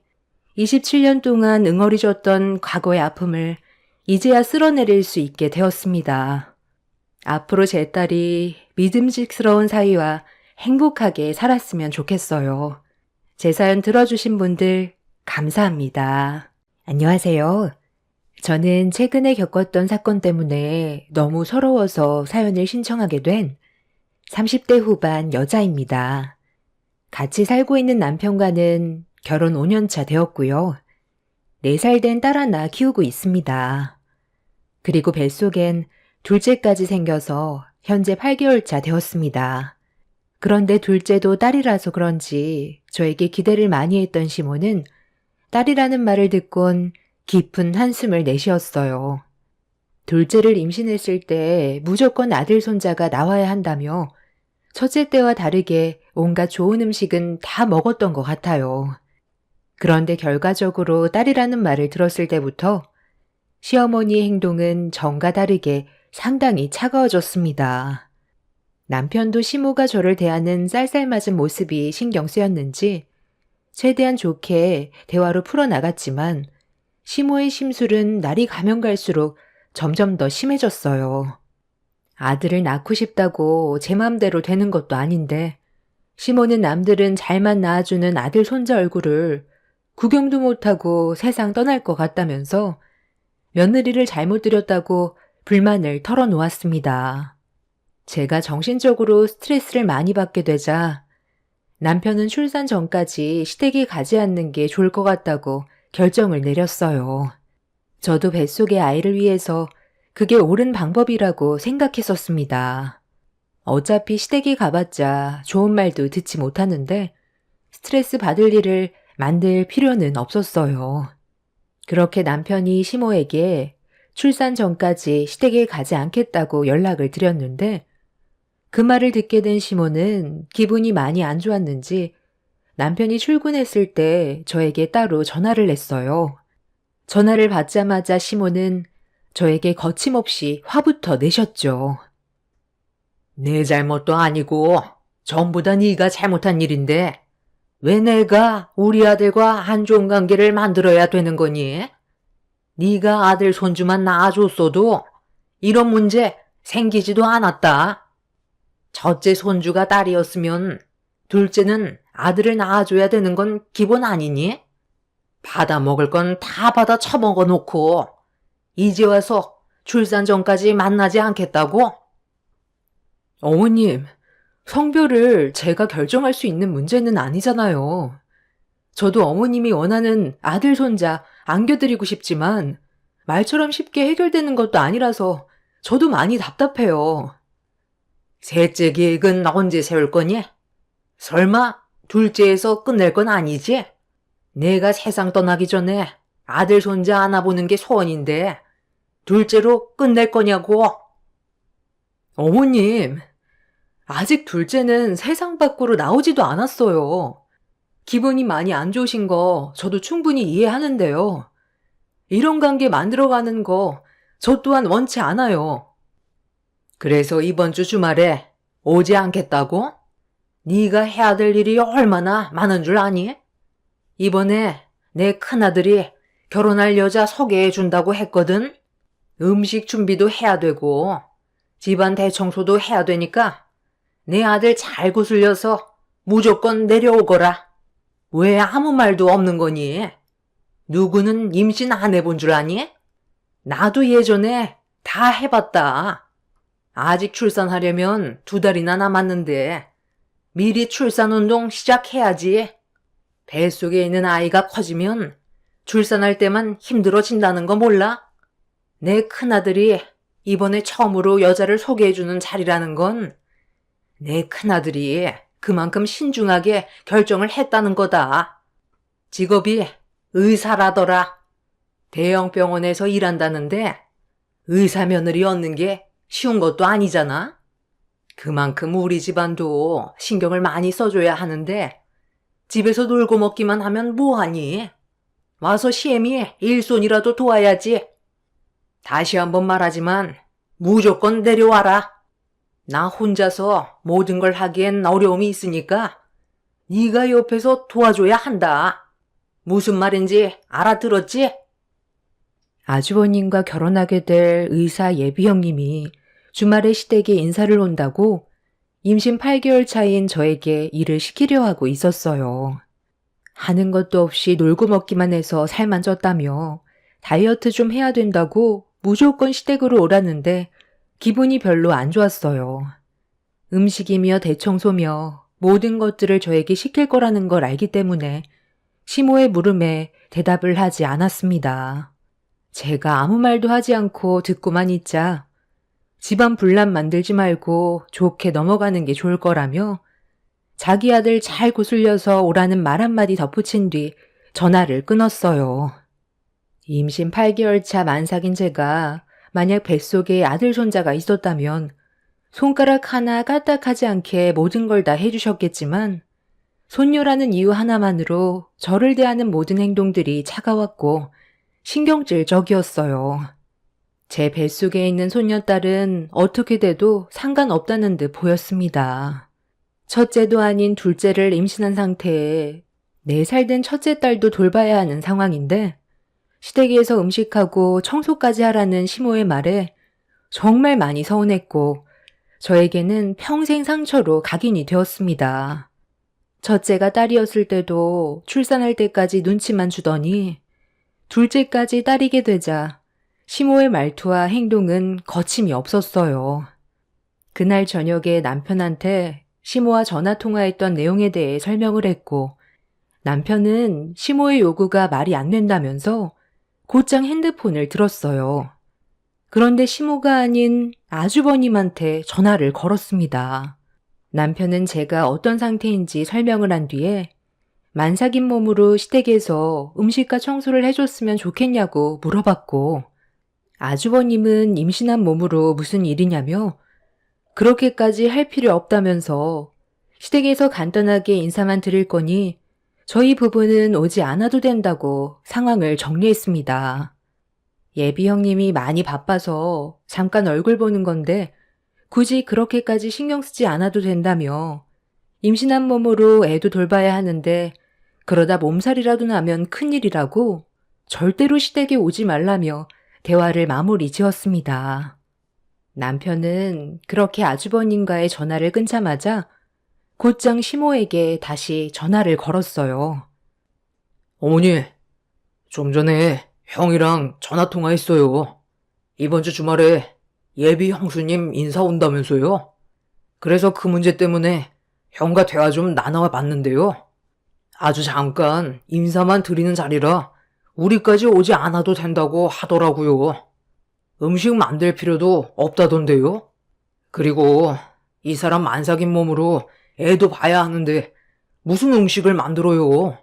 27년 동안 응어리졌던 과거의 아픔을 이제야 쓸어내릴 수 있게 되었습니다. 앞으로 제 딸이 믿음직스러운 사위와 행복하게 살았으면 좋겠어요. 제 사연 들어주신 분들 감사합니다. 안녕하세요. 저는 최근에 겪었던 사건 때문에 너무 서러워서 사연을 신청하게 된 30대 후반 여자입니다. 같이 살고 있는 남편과는 결혼 5년 차 되었고요. 4살 된 딸 하나 키우고 있습니다. 그리고 뱃속엔 둘째까지 생겨서 현재 8개월 차 되었습니다. 그런데 둘째도 딸이라서 그런지 저에게 기대를 많이 했던 시모는 딸이라는 말을 듣곤 깊은 한숨을 내쉬었어요. 둘째를 임신했을 때 무조건 아들 손자가 나와야 한다며 첫째 때와 다르게 온갖 좋은 음식은 다 먹었던 것 같아요. 그런데 결과적으로 딸이라는 말을 들었을 때부터 시어머니의 행동은 전과 다르게 상당히 차가워졌습니다. 남편도 시모가 저를 대하는 쌀쌀맞은 모습이 신경 쓰였는지 최대한 좋게 대화로 풀어나갔지만 시모의 심술은 날이 가면 갈수록 점점 더 심해졌어요. 아들을 낳고 싶다고 제 맘대로 되는 것도 아닌데 시모는 남들은 잘만 낳아주는 아들 손자 얼굴을 구경도 못하고 세상 떠날 것 같다면서 며느리를 잘못 들였다고 불만을 털어놓았습니다. 제가 정신적으로 스트레스를 많이 받게 되자 남편은 출산 전까지 시댁에 가지 않는 게 좋을 것 같다고 결정을 내렸어요. 저도 뱃속의 아이를 위해서 그게 옳은 방법이라고 생각했었습니다. 어차피 시댁에 가봤자 좋은 말도 듣지 못하는데 스트레스 받을 일을 만들 필요는 없었어요. 그렇게 남편이 시모에게 출산 전까지 시댁에 가지 않겠다고 연락을 드렸는데 그 말을 듣게 된 시모는 기분이 많이 안 좋았는지 남편이 출근했을 때 저에게 따로 전화를 했어요. 전화를 받자마자 시모는 저에게 거침없이 화부터 내셨죠. 내 잘못도 아니고 전부 다 네가 잘못한 일인데 왜 내가 우리 아들과 안 좋은 관계를 만들어야 되는 거니? 네가 아들 손주만 낳아줬어도 이런 문제 생기지도 않았다. 첫째 손주가 딸이었으면 둘째는 아들을 낳아줘야 되는 건 기본 아니니? 받아 먹을 건 다 받아 처먹어 놓고 이제 와서 출산 전까지 만나지 않겠다고? 어머님, 성별을 제가 결정할 수 있는 문제는 아니잖아요. 저도 어머님이 원하는 아들, 손자 안겨드리고 싶지만 말처럼 쉽게 해결되는 것도 아니라서 저도 많이 답답해요. 셋째 계획은 언제 세울 거니? 설마 둘째에서 끝낼 건 아니지? 내가 세상 떠나기 전에 아들 손자 안아보는 게 소원인데 둘째로 끝낼 거냐고? 어머님, 아직 둘째는 세상 밖으로 나오지도 않았어요. 기분이 많이 안 좋으신 거 저도 충분히 이해하는데요. 이런 관계 만들어가는 거 저 또한 원치 않아요. 그래서 이번 주 주말에 오지 않겠다고? 네가 해야 될 일이 얼마나 많은 줄 아니? 이번에 내 큰아들이 결혼할 여자 소개해 준다고 했거든? 음식 준비도 해야 되고 집안 대청소도 해야 되니까 내 아들 잘 구슬려서 무조건 내려오거라. 왜 아무 말도 없는 거니? 누구는 임신 안 해본 줄 아니? 나도 예전에 다 해봤다. 아직 출산하려면 2달이나 남았는데 미리 출산운동 시작해야지. 뱃속에 있는 아이가 커지면 출산할 때만 힘들어진다는 거 몰라? 내 큰아들이 이번에 처음으로 여자를 소개해주는 자리라는 건 내 큰아들이 그만큼 신중하게 결정을 했다는 거다. 직업이 의사라더라. 대형 병원에서 일한다는데 의사 며느리 얻는 게 쉬운 것도 아니잖아. 그만큼 우리 집안도 신경을 많이 써줘야 하는데 집에서 놀고 먹기만 하면 뭐하니? 와서 시애미 일손이라도 도와야지. 다시 한번 말하지만 무조건 내려와라. 나 혼자서 모든 걸 하기엔 어려움이 있으니까 네가 옆에서 도와줘야 한다. 무슨 말인지 알아들었지? 아주버님과 결혼하게 될 의사 예비 형님이 주말에 시댁에 인사를 온다고 임신 8개월 차인 저에게 일을 시키려 하고 있었어요. 하는 것도 없이 놀고 먹기만 해서 살만 쪘다며 다이어트 좀 해야 된다고 무조건 시댁으로 오라는데 기분이 별로 안 좋았어요. 음식이며 대청소며 모든 것들을 저에게 시킬 거라는 걸 알기 때문에 시모의 물음에 대답을 하지 않았습니다. 제가 아무 말도 하지 않고 듣고만 있자 집안 분란 만들지 말고 좋게 넘어가는 게 좋을 거라며 자기 아들 잘 구슬려서 오라는 말 한마디 덧붙인 뒤 전화를 끊었어요. 임신 8개월 차 만삭인 제가 만약 뱃속에 아들 손자가 있었다면 손가락 하나 까딱하지 않게 모든 걸 다 해주셨겠지만 손녀라는 이유 하나만으로 저를 대하는 모든 행동들이 차가웠고 신경질적이었어요. 제 뱃속에 있는 손녀딸은 어떻게 돼도 상관없다는 듯 보였습니다. 첫째도 아닌 둘째를 임신한 상태에 4살 된 첫째 딸도 돌봐야 하는 상황인데 시댁에서 음식하고 청소까지 하라는 시모의 말에 정말 많이 서운했고 저에게는 평생 상처로 각인이 되었습니다. 첫째가 딸이었을 때도 출산할 때까지 눈치만 주더니 둘째까지 딸이게 되자 시모의 말투와 행동은 거침이 없었어요. 그날 저녁에 남편한테 시모와 전화통화했던 내용에 대해 설명을 했고 남편은 시모의 요구가 말이 안 된다면서 곧장 핸드폰을 들었어요. 그런데 시모가 아닌 아주버님한테 전화를 걸었습니다. 남편은 제가 어떤 상태인지 설명을 한 뒤에 만삭인 몸으로 시댁에서 음식과 청소를 해줬으면 좋겠냐고 물어봤고, 아주버님은 임신한 몸으로 무슨 일이냐며 그렇게까지 할 필요 없다면서 시댁에서 간단하게 인사만 드릴 거니 저희 부부는 오지 않아도 된다고 상황을 정리했습니다. 예비 형님이 많이 바빠서 잠깐 얼굴 보는 건데 굳이 그렇게까지 신경 쓰지 않아도 된다며 임신한 몸으로 애도 돌봐야 하는데 그러다 몸살이라도 나면 큰일이라고 절대로 시댁에 오지 말라며 대화를 마무리 지었습니다. 남편은 그렇게 아주버님과의 전화를 끊자마자 곧장 시모에게 다시 전화를 걸었어요. 어머니, 좀 전에 형이랑 전화 통화했어요. 이번 주 주말에 예비 형수님 인사 온다면서요. 그래서 그 문제 때문에 형과 대화 좀 나눠 봤는데요. 아주 잠깐 인사만 드리는 자리라 우리까지 오지 않아도 된다고 하더라고요. 음식 만들 필요도 없다던데요. 그리고 이 사람 만삭인 몸으로 애도 봐야 하는데 무슨 음식을 만들어요.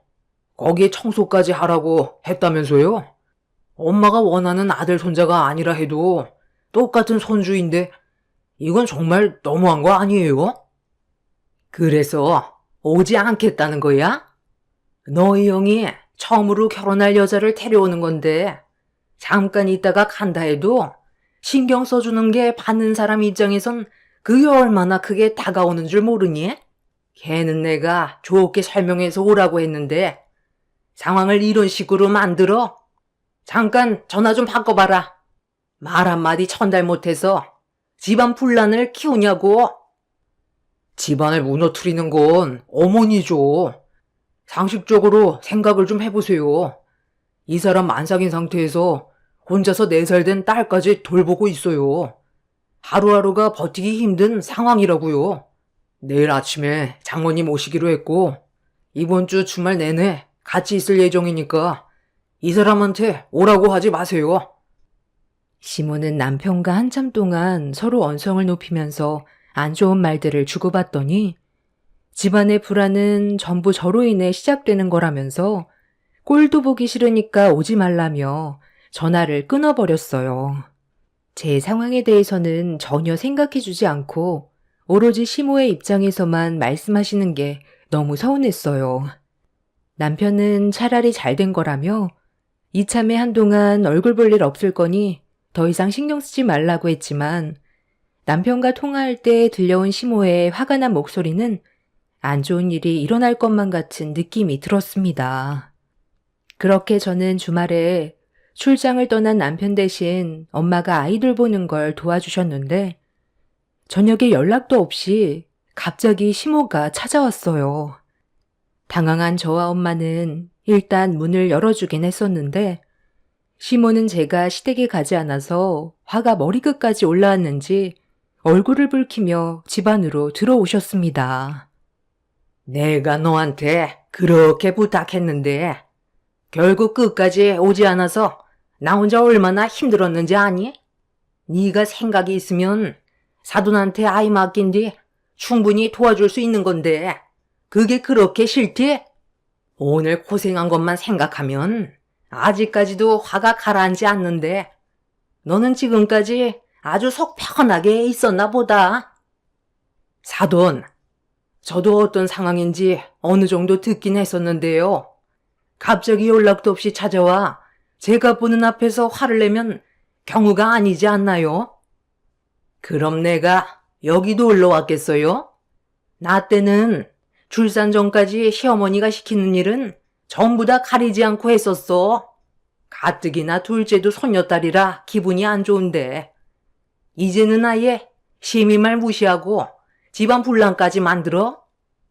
거기에 청소까지 하라고 했다면서요. 엄마가 원하는 아들 손자가 아니라 해도 똑같은 손주인데 이건 정말 너무한 거 아니에요? 그래서 오지 않겠다는 거야? 너희 형이 처음으로 결혼할 여자를 데려오는 건데 잠깐 있다가 간다 해도 신경 써주는 게 받는 사람 입장에선 그게 얼마나 크게 다가오는 줄 모르니? 걔는 내가 좋게 설명해서 오라고 했는데 상황을 이런 식으로 만들어? 잠깐 전화 좀 바꿔봐라. 말 한마디 전달 못해서 집안 분란을 키우냐고. 집안을 무너뜨리는 건 어머니죠. 상식적으로 생각을 좀 해보세요. 이 사람 만삭인 상태에서 혼자서 4살 된 딸까지 돌보고 있어요. 하루하루가 버티기 힘든 상황이라고요. 내일 아침에 장모님 오시기로 했고 이번 주 주말 내내 같이 있을 예정이니까 이 사람한테 오라고 하지 마세요. 시모는 남편과 한참 동안 서로 언성을 높이면서 안 좋은 말들을 주고받더니 집안의 불안은 전부 저로 인해 시작되는 거라면서 꼴도 보기 싫으니까 오지 말라며 전화를 끊어버렸어요. 제 상황에 대해서는 전혀 생각해주지 않고 오로지 시모의 입장에서만 말씀하시는 게 너무 서운했어요. 남편은 차라리 잘 된 거라며 이참에 한동안 얼굴 볼 일 없을 거니 더 이상 신경 쓰지 말라고 했지만 남편과 통화할 때 들려온 시모의 화가 난 목소리는 안 좋은 일이 일어날 것만 같은 느낌이 들었습니다. 그렇게 저는 주말에 출장을 떠난 남편 대신 엄마가 아이들 보는 걸 도와주셨는데 저녁에 연락도 없이 갑자기 시모가 찾아왔어요. 당황한 저와 엄마는 일단 문을 열어주긴 했었는데 시모는 제가 시댁에 가지 않아서 화가 머리끝까지 올라왔는지 얼굴을 붉히며 집 안으로 들어오셨습니다. 내가 너한테 그렇게 부탁했는데 결국 끝까지 오지 않아서 나 혼자 얼마나 힘들었는지 아니? 네가 생각이 있으면 사돈한테 아이 맡긴 뒤 충분히 도와줄 수 있는 건데 그게 그렇게 싫지? 오늘 고생한 것만 생각하면 아직까지도 화가 가라앉지 않는데 너는 지금까지 아주 속 편하게 있었나 보다. 사돈, 저도 어떤 상황인지 어느 정도 듣긴 했었는데요. 갑자기 연락도 없이 찾아와 제가 보는 앞에서 화를 내면 경우가 아니지 않나요? 그럼 내가 여기 놀러 왔겠어요? 나 때는 출산 전까지 시어머니가 시키는 일은 전부 다 가리지 않고 했었어. 가뜩이나 둘째도 손녀딸이라 기분이 안 좋은데 이제는 아예 시미 말 무시하고 집안 분란까지 만들어?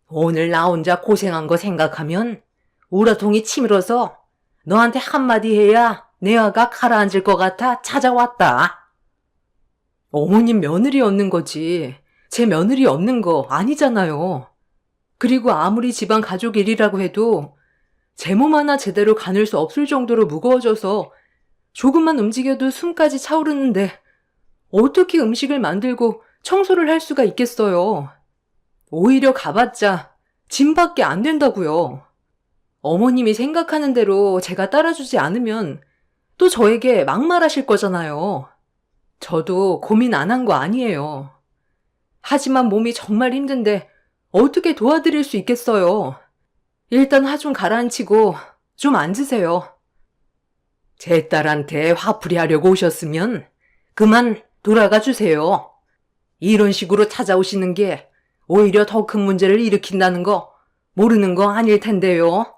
오늘 나 혼자 고생한 거 생각하면 우라통이 치밀어서 너한테 한마디 해야 내 화가 가라앉을 것 같아 찾아왔다. 어머님 며느리 얻는 거지 제 며느리 얻는 거 아니잖아요. 그리고 아무리 집안 가족 일이라고 해도 제 몸 하나 제대로 가눌 수 없을 정도로 무거워져서 조금만 움직여도 숨까지 차오르는데 어떻게 음식을 만들고 청소를 할 수가 있겠어요. 오히려 가봤자 짐밖에 안 된다고요. 어머님이 생각하는 대로 제가 따라주지 않으면 또 저에게 막말하실 거잖아요. 저도 고민 안 한 거 아니에요. 하지만 몸이 정말 힘든데 어떻게 도와드릴 수 있겠어요. 일단 화 좀 가라앉히고 좀 앉으세요. 제 딸한테 화풀이 하려고 오셨으면 그만 돌아가 주세요. 이런 식으로 찾아오시는 게 오히려 더 큰 문제를 일으킨다는 거 모르는 거 아닐 텐데요.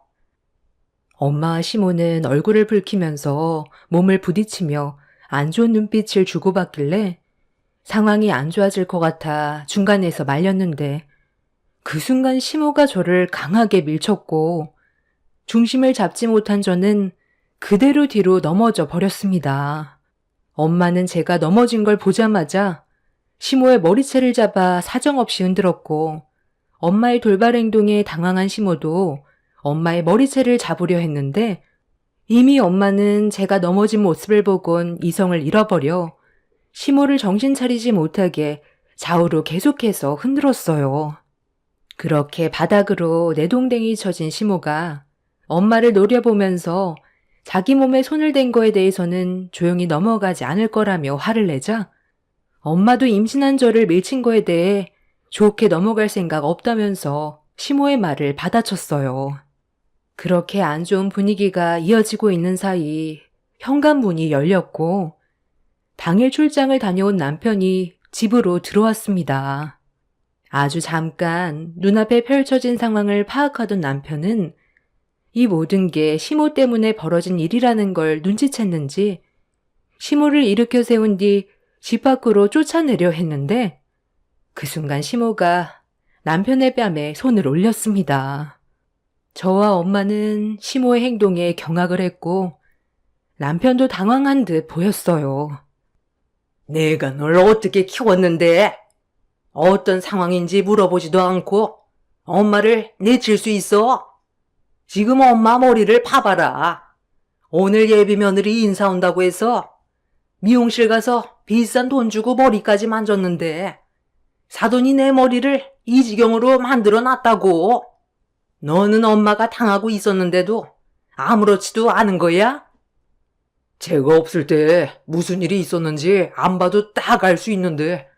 엄마와 시모는 얼굴을 붉히면서 몸을 부딪히며 안 좋은 눈빛을 주고받길래 상황이 안 좋아질 것 같아 중간에서 말렸는데 그 순간 시모가 저를 강하게 밀쳤고 중심을 잡지 못한 저는 그대로 뒤로 넘어져 버렸습니다. 엄마는 제가 넘어진 걸 보자마자 시모의 머리채를 잡아 사정없이 흔들었고 엄마의 돌발 행동에 당황한 시모도 엄마의 머리채를 잡으려 했는데 이미 엄마는 제가 넘어진 모습을 보곤 이성을 잃어버려 시모를 정신 차리지 못하게 좌우로 계속해서 흔들었어요. 그렇게 바닥으로 내동댕이 쳐진 시모가 엄마를 노려보면서 자기 몸에 손을 댄 거에 대해서는 조용히 넘어가지 않을 거라며 화를 내자 엄마도 임신한 저를 밀친 거에 대해 좋게 넘어갈 생각 없다면서 시모의 말을 받아쳤어요. 그렇게 안 좋은 분위기가 이어지고 있는 사이 현관문이 열렸고 당일 출장을 다녀온 남편이 집으로 들어왔습니다. 아주 잠깐 눈앞에 펼쳐진 상황을 파악하던 남편은 이 모든 게 시모 때문에 벌어진 일이라는 걸 눈치챘는지 시모를 일으켜 세운 뒤 집 밖으로 쫓아내려 했는데 그 순간 시모가 남편의 뺨에 손을 올렸습니다. 저와 엄마는 시모의 행동에 경악을 했고 남편도 당황한 듯 보였어요. 내가 널 어떻게 키웠는데? 어떤 상황인지 물어보지도 않고 엄마를 내칠 수 있어? 지금 엄마 머리를 파봐라. 오늘 예비 며느리 인사 온다고 해서 미용실 가서 비싼 돈 주고 머리까지 만졌는데 사돈이 내 머리를 이 지경으로 만들어 놨다고. 너는 엄마가 당하고 있었는데도 아무렇지도 않은 거야? 제가 없을 때 무슨 일이 있었는지 안 봐도 딱 알 수 있는데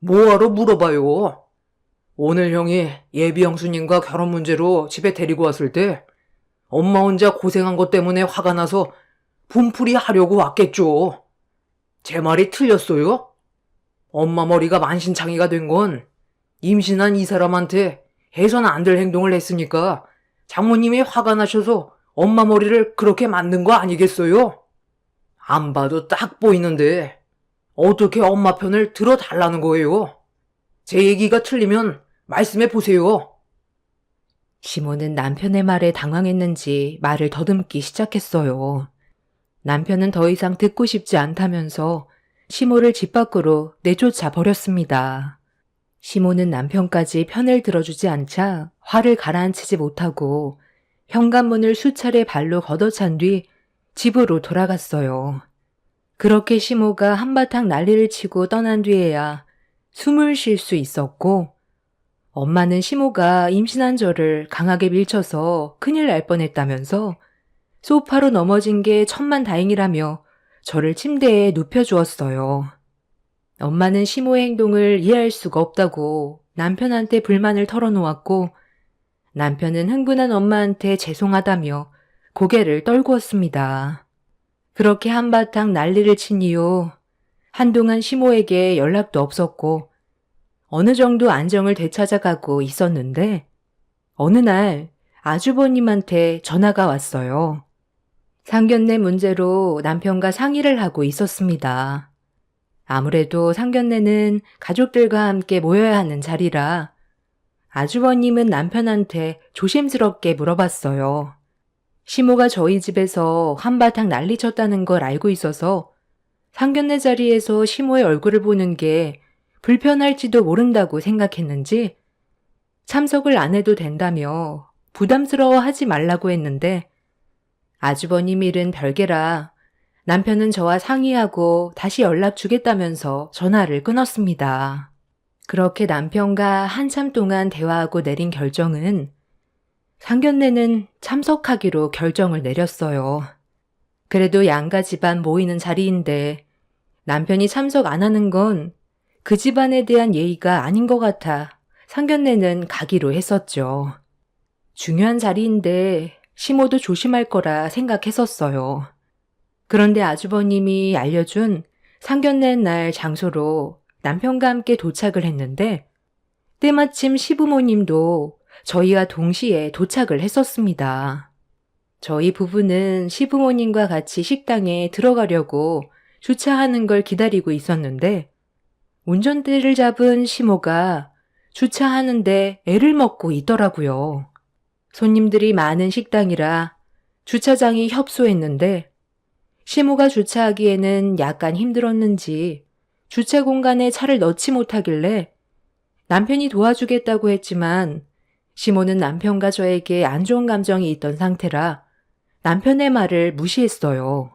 뭐하러 물어봐요. 오늘 형이 예비 형수님과 결혼 문제로 집에 데리고 왔을 때 엄마 혼자 고생한 것 때문에 화가 나서 분풀이 하려고 왔겠죠. 제 말이 틀렸어요? 엄마 머리가 만신창이가 된 건 임신한 이 사람한테 해서는 안 될 행동을 했으니까 장모님이 화가 나셔서 엄마 머리를 그렇게 만든 거 아니겠어요? 안 봐도 딱 보이는데 어떻게 엄마 편을 들어달라는 거예요? 제 얘기가 틀리면 말씀해 보세요. 시모는 남편의 말에 당황했는지 말을 더듬기 시작했어요. 남편은 더 이상 듣고 싶지 않다면서 시모를 집 밖으로 내쫓아 버렸습니다. 시모는 남편까지 편을 들어주지 않자 화를 가라앉히지 못하고 현관문을 수차례 발로 걷어찬 뒤 집으로 돌아갔어요. 그렇게 시모가 한바탕 난리를 치고 떠난 뒤에야 숨을 쉴 수 있었고 엄마는 시모가 임신한 저를 강하게 밀쳐서 큰일 날 뻔했다면서 소파로 넘어진 게 천만다행이라며 저를 침대에 눕혀주었어요. 엄마는 시모의 행동을 이해할 수가 없다고 남편한테 불만을 털어놓았고 남편은 흥분한 엄마한테 죄송하다며 고개를 떨구었습니다. 그렇게 한바탕 난리를 친 이후 한동안 시모에게 연락도 없었고 어느 정도 안정을 되찾아가고 있었는데 어느 날 아주버님한테 전화가 왔어요. 상견례 문제로 남편과 상의를 하고 있었습니다. 아무래도 상견례는 가족들과 함께 모여야 하는 자리라 아주버님은 남편한테 조심스럽게 물어봤어요. 시모가 저희 집에서 한바탕 난리 쳤다는 걸 알고 있어서 상견례 자리에서 시모의 얼굴을 보는 게 불편할지도 모른다고 생각했는지 참석을 안 해도 된다며 부담스러워하지 말라고 했는데 아주버님 일은 별개라 남편은 저와 상의하고 다시 연락 주겠다면서 전화를 끊었습니다. 그렇게 남편과 한참 동안 대화하고 내린 결정은 상견례는 참석하기로 결정을 내렸어요. 그래도 양가 집안 모이는 자리인데 남편이 참석 안 하는 건 그 집안에 대한 예의가 아닌 것 같아 상견례는 가기로 했었죠. 중요한 자리인데 시모도 조심할 거라 생각했었어요. 그런데 아주버님이 알려준 상견례 날 장소로 남편과 함께 도착을 했는데 때마침 시부모님도 저희와 동시에 도착을 했었습니다. 저희 부부는 시부모님과 같이 식당에 들어가려고 주차하는 걸 기다리고 있었는데 운전대를 잡은 시모가 주차하는데 애를 먹고 있더라고요. 손님들이 많은 식당이라 주차장이 협소했는데 시모가 주차하기에는 약간 힘들었는지 주차 공간에 차를 넣지 못하길래 남편이 도와주겠다고 했지만 시모는 남편과 저에게 안 좋은 감정이 있던 상태라 남편의 말을 무시했어요.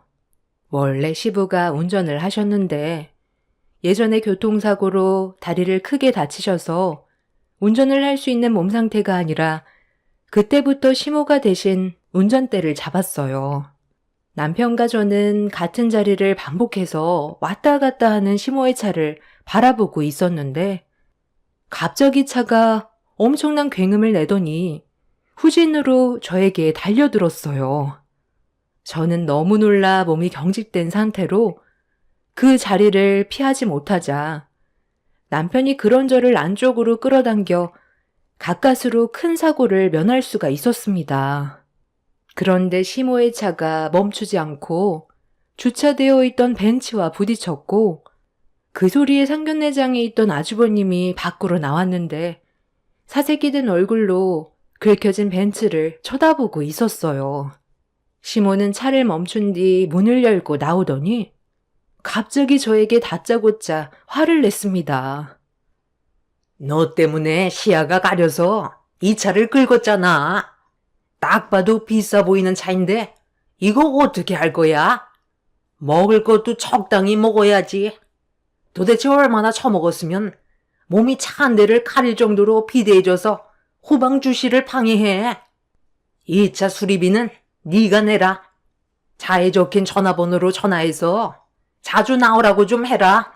원래 시부가 운전을 하셨는데 예전에 교통사고로 다리를 크게 다치셔서 운전을 할 수 있는 몸 상태가 아니라 그때부터 시모가 대신 운전대를 잡았어요. 남편과 저는 같은 자리를 반복해서 왔다 갔다 하는 시모의 차를 바라보고 있었는데 갑자기 차가 엄청난 굉음을 내더니 후진으로 저에게 달려들었어요. 저는 너무 놀라 몸이 경직된 상태로 그 자리를 피하지 못하자 남편이 그런 저를 안쪽으로 끌어당겨 가까스로 큰 사고를 면할 수가 있었습니다. 그런데 시모의 차가 멈추지 않고 주차되어 있던 벤츠와 부딪혔고 그 소리에 상견례장에 있던 아주버님이 밖으로 나왔는데 사색이 든 얼굴로 긁혀진 벤츠를 쳐다보고 있었어요. 시모는 차를 멈춘 뒤 문을 열고 나오더니 갑자기 저에게 다짜고짜 화를 냈습니다. 너 때문에 시야가 가려서 이 차를 긁었잖아. 딱 봐도 비싸 보이는 차인데 이거 어떻게 할 거야? 먹을 것도 적당히 먹어야지. 도대체 얼마나 처먹었으면 몸이 차 한 대를 가릴 정도로 비대해져서 후방 주시를 방해해. 이 차 수리비는 네가 내라. 차에 적힌 전화번호로 전화해서 자주 나오라고 좀 해라.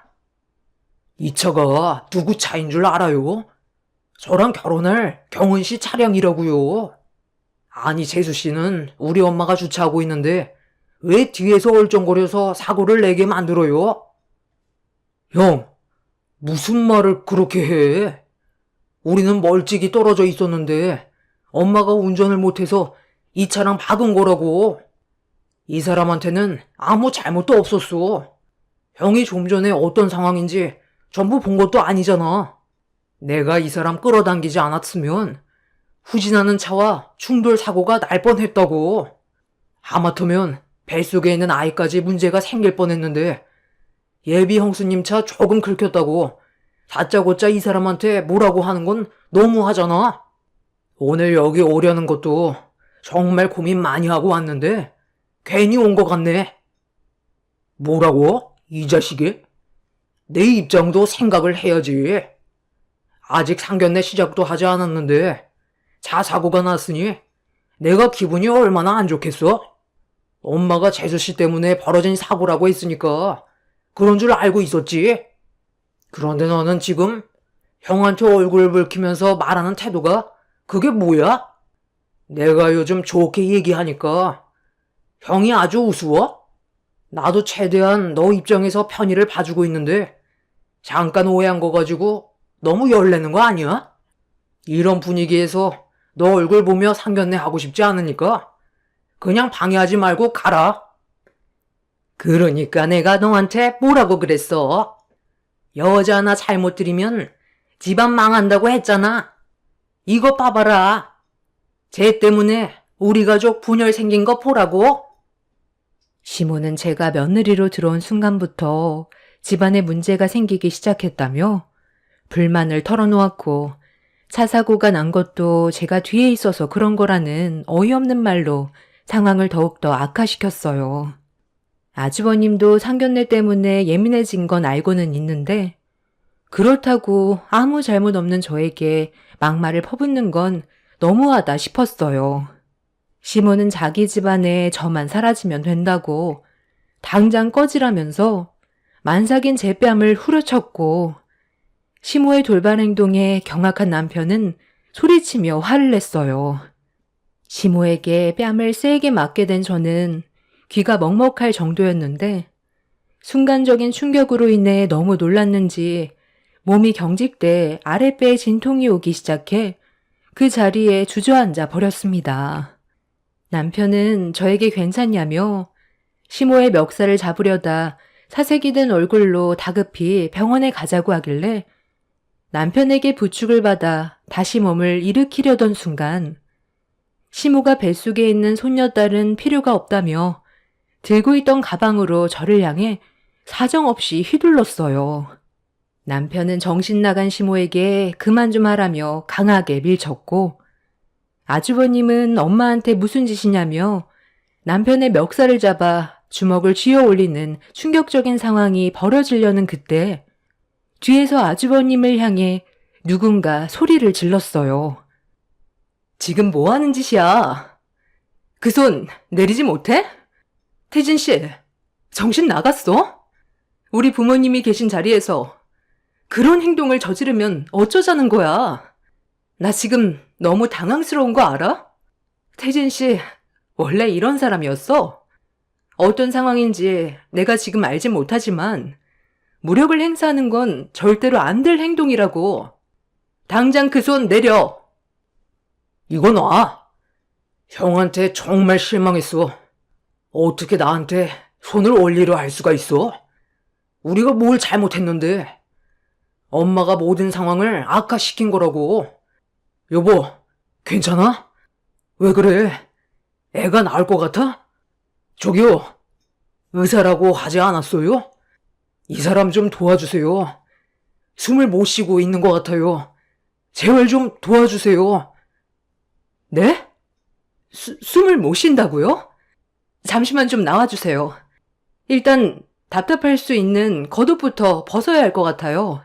이 차가 누구 차인 줄 알아요? 저랑 결혼할 경은 씨 차량이라고요. 아니 재수 씨는 우리 엄마가 주차하고 있는데 왜 뒤에서 얼쩡거려서 사고를 내게 만들어요? 형, 무슨 말을 그렇게 해? 우리는 멀찍이 떨어져 있었는데 엄마가 운전을 못해서 이 차랑 박은 거라고. 이 사람한테는 아무 잘못도 없었어. 형이 좀 전에 어떤 상황인지 전부 본 것도 아니잖아. 내가 이 사람 끌어당기지 않았으면 후진하는 차와 충돌 사고가 날 뻔했다고. 하마터면 뱃속에 있는 아이까지 문제가 생길 뻔했는데 예비 형수님 차 조금 긁혔다고 다짜고짜 이 사람한테 뭐라고 하는 건 너무하잖아. 오늘 여기 오려는 것도 정말 고민 많이 하고 왔는데 괜히 온 것 같네. 뭐라고? 이 자식이? 내 입장도 생각을 해야지. 아직 상견례 시작도 하지 않았는데 차 사고가 났으니 내가 기분이 얼마나 안 좋겠어? 엄마가 재수씨 때문에 벌어진 사고라고 했으니까 그런 줄 알고 있었지. 그런데 너는 지금 형한테 얼굴을 붉히면서 말하는 태도가 그게 뭐야? 내가 요즘 좋게 얘기하니까 형이 아주 우스워? 나도 최대한 너 입장에서 편의를 봐주고 있는데 잠깐 오해한 거 가지고 너무 열내는 거 아니야? 이런 분위기에서 너 얼굴 보며 상견례 하고 싶지 않으니까 그냥 방해하지 말고 가라. 그러니까 내가 너한테 뭐라고 그랬어? 여자 하나 잘못 들이면 집안 망한다고 했잖아. 이거 봐봐라. 쟤 때문에 우리 가족 분열 생긴 거 보라고. 시모는 제가 며느리로 들어온 순간부터 집안에 문제가 생기기 시작했다며 불만을 털어놓았고 차 사고가 난 것도 제가 뒤에 있어서 그런 거라는 어이없는 말로 상황을 더욱더 악화시켰어요. 아주버님도 상견례 때문에 예민해진 건 알고는 있는데 그렇다고 아무 잘못 없는 저에게 막말을 퍼붓는 건 너무하다 싶었어요. 시모는 자기 집안에 저만 사라지면 된다고 당장 꺼지라면서 만삭인 제 뺨을 후려쳤고, 시모의 돌발 행동에 경악한 남편은 소리치며 화를 냈어요. 시모에게 뺨을 세게 맞게 된 저는 귀가 먹먹할 정도였는데, 순간적인 충격으로 인해 너무 놀랐는지 몸이 경직돼 아랫배에 진통이 오기 시작해 그 자리에 주저앉아 버렸습니다. 남편은 저에게 괜찮냐며 시모의 멱살을 잡으려다 사색이 든 얼굴로 다급히 병원에 가자고 하길래 남편에게 부축을 받아 다시 몸을 일으키려던 순간 시모가 뱃속에 있는 손녀딸은 필요가 없다며 들고 있던 가방으로 저를 향해 사정없이 휘둘렀어요. 남편은 정신 나간 시모에게 그만 좀 하라며 강하게 밀쳤고, 아주버님은 엄마한테 무슨 짓이냐며 남편의 멱살을 잡아 주먹을 쥐어 올리는 충격적인 상황이 벌어지려는 그때 뒤에서 아주버님을 향해 누군가 소리를 질렀어요. 지금 뭐 하는 짓이야? 그 손 내리지 못해? 태진 씨, 정신 나갔어? 우리 부모님이 계신 자리에서 그런 행동을 저지르면 어쩌자는 거야? 나 지금 너무 당황스러운 거 알아? 태진 씨, 원래 이런 사람이었어? 어떤 상황인지 내가 지금 알지 못하지만 무력을 행사하는 건 절대로 안 될 행동이라고. 당장 그 손 내려. 이거 놔. 형한테 정말 실망했어. 어떻게 나한테 손을 올리려 할 수가 있어? 우리가 뭘 잘못했는데? 엄마가 모든 상황을 악화시킨 거라고. 여보, 괜찮아? 왜 그래? 애가 나을 것 같아? 저기요, 의사라고 하지 않았어요? 이 사람 좀 도와주세요. 숨을 못 쉬고 있는 것 같아요. 제발 좀 도와주세요. 네? 숨을 못 쉰다고요? 잠시만 좀 나와주세요. 일단 답답할 수 있는 겉옷부터 벗어야 할 것 같아요.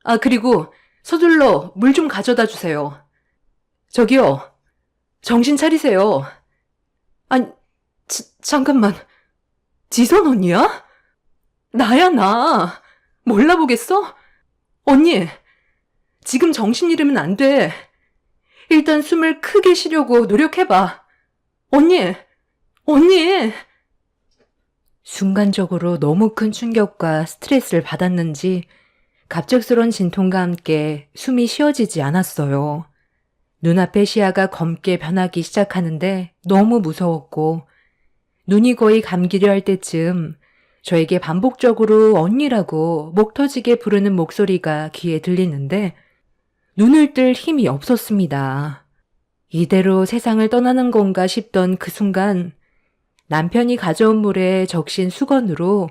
아, 그리고 서둘러 물 좀 가져다 주세요. 저기요, 정신 차리세요. 아니, 잠깐만. 지선 언니야? 나야, 나. 몰라보겠어? 언니, 지금 정신 잃으면 안 돼. 일단 숨을 크게 쉬려고 노력해봐. 언니! 순간적으로 너무 큰 충격과 스트레스를 받았는지 갑작스런 진통과 함께 숨이 쉬어지지 않았어요. 눈앞의 시야가 검게 변하기 시작하는데 너무 무서웠고, 눈이 거의 감기려 할 때쯤 저에게 반복적으로 언니라고 목 터지게 부르는 목소리가 귀에 들리는데 눈을 뜰 힘이 없었습니다. 이대로 세상을 떠나는 건가 싶던 그 순간 남편이 가져온 물에 적신 수건으로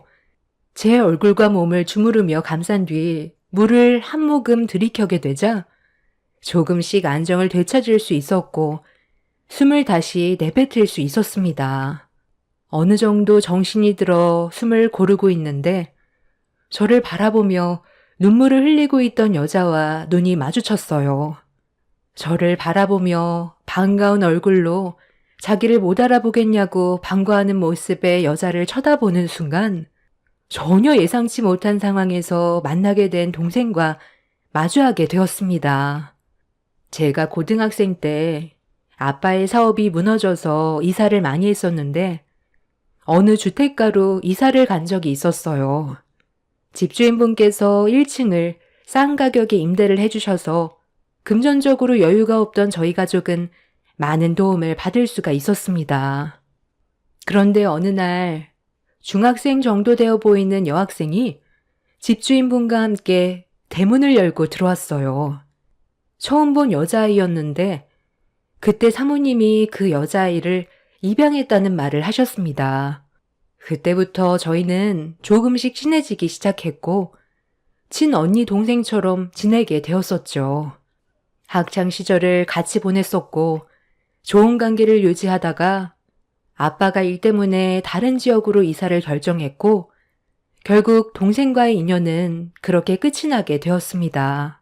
제 얼굴과 몸을 주무르며 감싼 뒤 물을 한 모금 들이켜게 되자 조금씩 안정을 되찾을 수 있었고 숨을 다시 내뱉을 수 있었습니다. 어느 정도 정신이 들어 숨을 고르고 있는데 저를 바라보며 눈물을 흘리고 있던 여자와 눈이 마주쳤어요. 저를 바라보며 반가운 얼굴로 자기를 못 알아보겠냐고 반가워하는 모습의 여자를 쳐다보는 순간 전혀 예상치 못한 상황에서 만나게 된 동생과 마주하게 되었습니다. 제가 고등학생 때 아빠의 사업이 무너져서 이사를 많이 했었는데 어느 주택가로 이사를 간 적이 있었어요. 집주인분께서 1층을 싼 가격에 임대를 해주셔서 금전적으로 여유가 없던 저희 가족은 많은 도움을 받을 수가 있었습니다. 그런데 어느 날 중학생 정도 되어 보이는 여학생이 집주인분과 함께 대문을 열고 들어왔어요. 처음 본 여자아이였는데 그때 사모님이 그 여자아이를 입양했다는 말을 하셨습니다. 그때부터 저희는 조금씩 친해지기 시작했고 친언니 동생처럼 지내게 되었었죠. 학창 시절을 같이 보냈었고 좋은 관계를 유지하다가 아빠가 일 때문에 다른 지역으로 이사를 결정했고 결국 동생과의 인연은 그렇게 끝이 나게 되었습니다.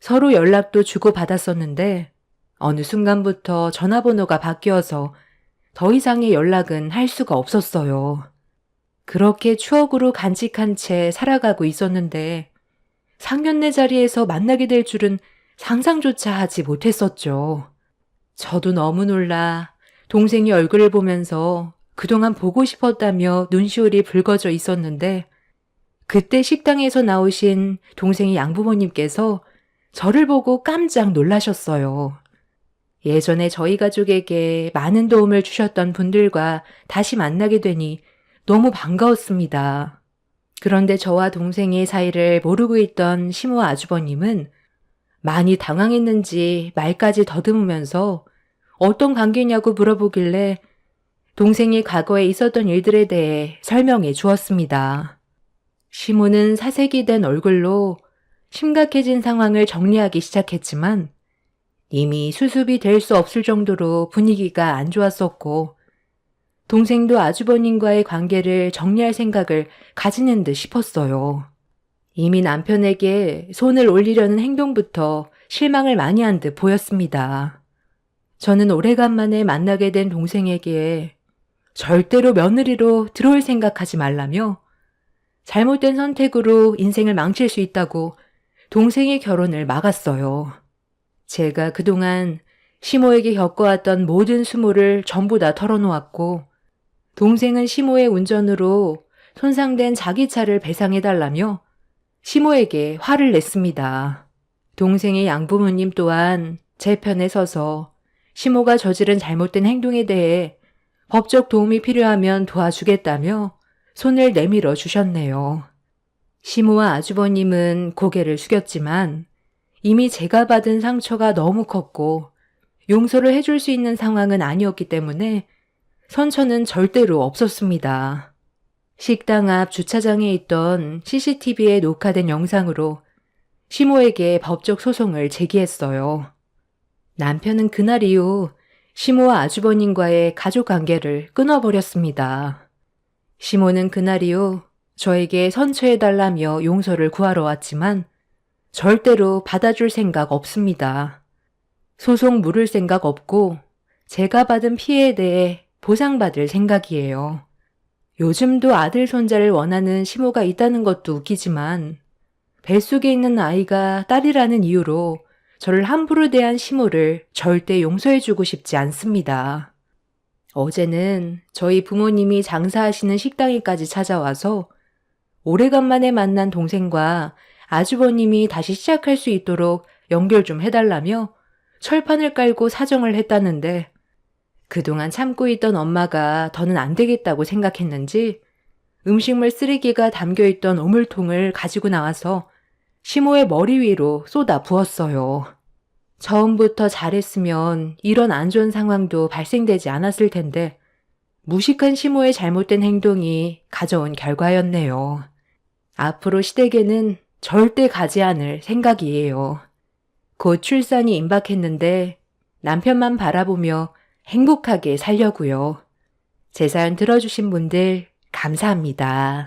서로 연락도 주고받았었는데 어느 순간부터 전화번호가 바뀌어서 더 이상의 연락은 할 수가 없었어요. 그렇게 추억으로 간직한 채 살아가고 있었는데 상견례 자리에서 만나게 될 줄은 상상조차 하지 못했었죠. 저도 너무 놀라 동생이 얼굴을 보면서 그동안 보고 싶었다며 눈시울이 붉어져 있었는데 그때 식당에서 나오신 동생의 양부모님께서 저를 보고 깜짝 놀라셨어요. 예전에 저희 가족에게 많은 도움을 주셨던 분들과 다시 만나게 되니 너무 반가웠습니다. 그런데 저와 동생의 사이를 모르고 있던 시모 아주버님은 많이 당황했는지 말까지 더듬으면서 어떤 관계냐고 물어보길래 동생이 과거에 있었던 일들에 대해 설명해 주었습니다. 시모는 사색이 된 얼굴로 심각해진 상황을 정리하기 시작했지만 이미 수습이 될 수 없을 정도로 분위기가 안 좋았었고 동생도 아주버님과의 관계를 정리할 생각을 가지는 듯 싶었어요. 이미 남편에게 손을 올리려는 행동부터 실망을 많이 한 듯 보였습니다. 저는 오래간만에 만나게 된 동생에게 절대로 며느리로 들어올 생각하지 말라며 잘못된 선택으로 인생을 망칠 수 있다고 동생의 결혼을 막았어요. 제가 그동안 시모에게 겪어왔던 모든 수모를 전부 다 털어놓았고 동생은 시모의 운전으로 손상된 자기 차를 배상해달라며 시모에게 화를 냈습니다. 동생의 양부모님 또한 제 편에 서서 시모가 저지른 잘못된 행동에 대해 법적 도움이 필요하면 도와주겠다며 손을 내밀어 주셨네요. 시모와 아주버님은 고개를 숙였지만 이미 제가 받은 상처가 너무 컸고 용서를 해줄 수 있는 상황은 아니었기 때문에 선처는 절대로 없었습니다. 식당 앞 주차장에 있던 CCTV에 녹화된 영상으로 시모에게 법적 소송을 제기했어요. 남편은 그날 이후 시모와 아주버님과의 가족 관계를 끊어버렸습니다. 시모는 그날 이후 저에게 선처해달라며 용서를 구하러 왔지만 절대로 받아줄 생각 없습니다. 소송 물을 생각 없고 제가 받은 피해에 대해 보상받을 생각이에요. 요즘도 아들 손자를 원하는 시모가 있다는 것도 웃기지만 뱃속에 있는 아이가 딸이라는 이유로 저를 함부로 대한 시모를 절대 용서해주고 싶지 않습니다. 어제는 저희 부모님이 장사하시는 식당에까지 찾아와서 오래간만에 만난 동생과 아주버님이 다시 시작할 수 있도록 연결 좀 해달라며 철판을 깔고 사정을 했다는데 그동안 참고 있던 엄마가 더는 안 되겠다고 생각했는지 음식물 쓰레기가 담겨있던 우물통을 가지고 나와서 시모의 머리 위로 쏟아 부었어요. 처음부터 잘했으면 이런 안 좋은 상황도 발생되지 않았을 텐데 무식한 시모의 잘못된 행동이 가져온 결과였네요. 앞으로 시댁에는 절대 가지 않을 생각이에요. 곧 출산이 임박했는데 남편만 바라보며 행복하게 살려고요. 제 사연 들어주신 분들 감사합니다.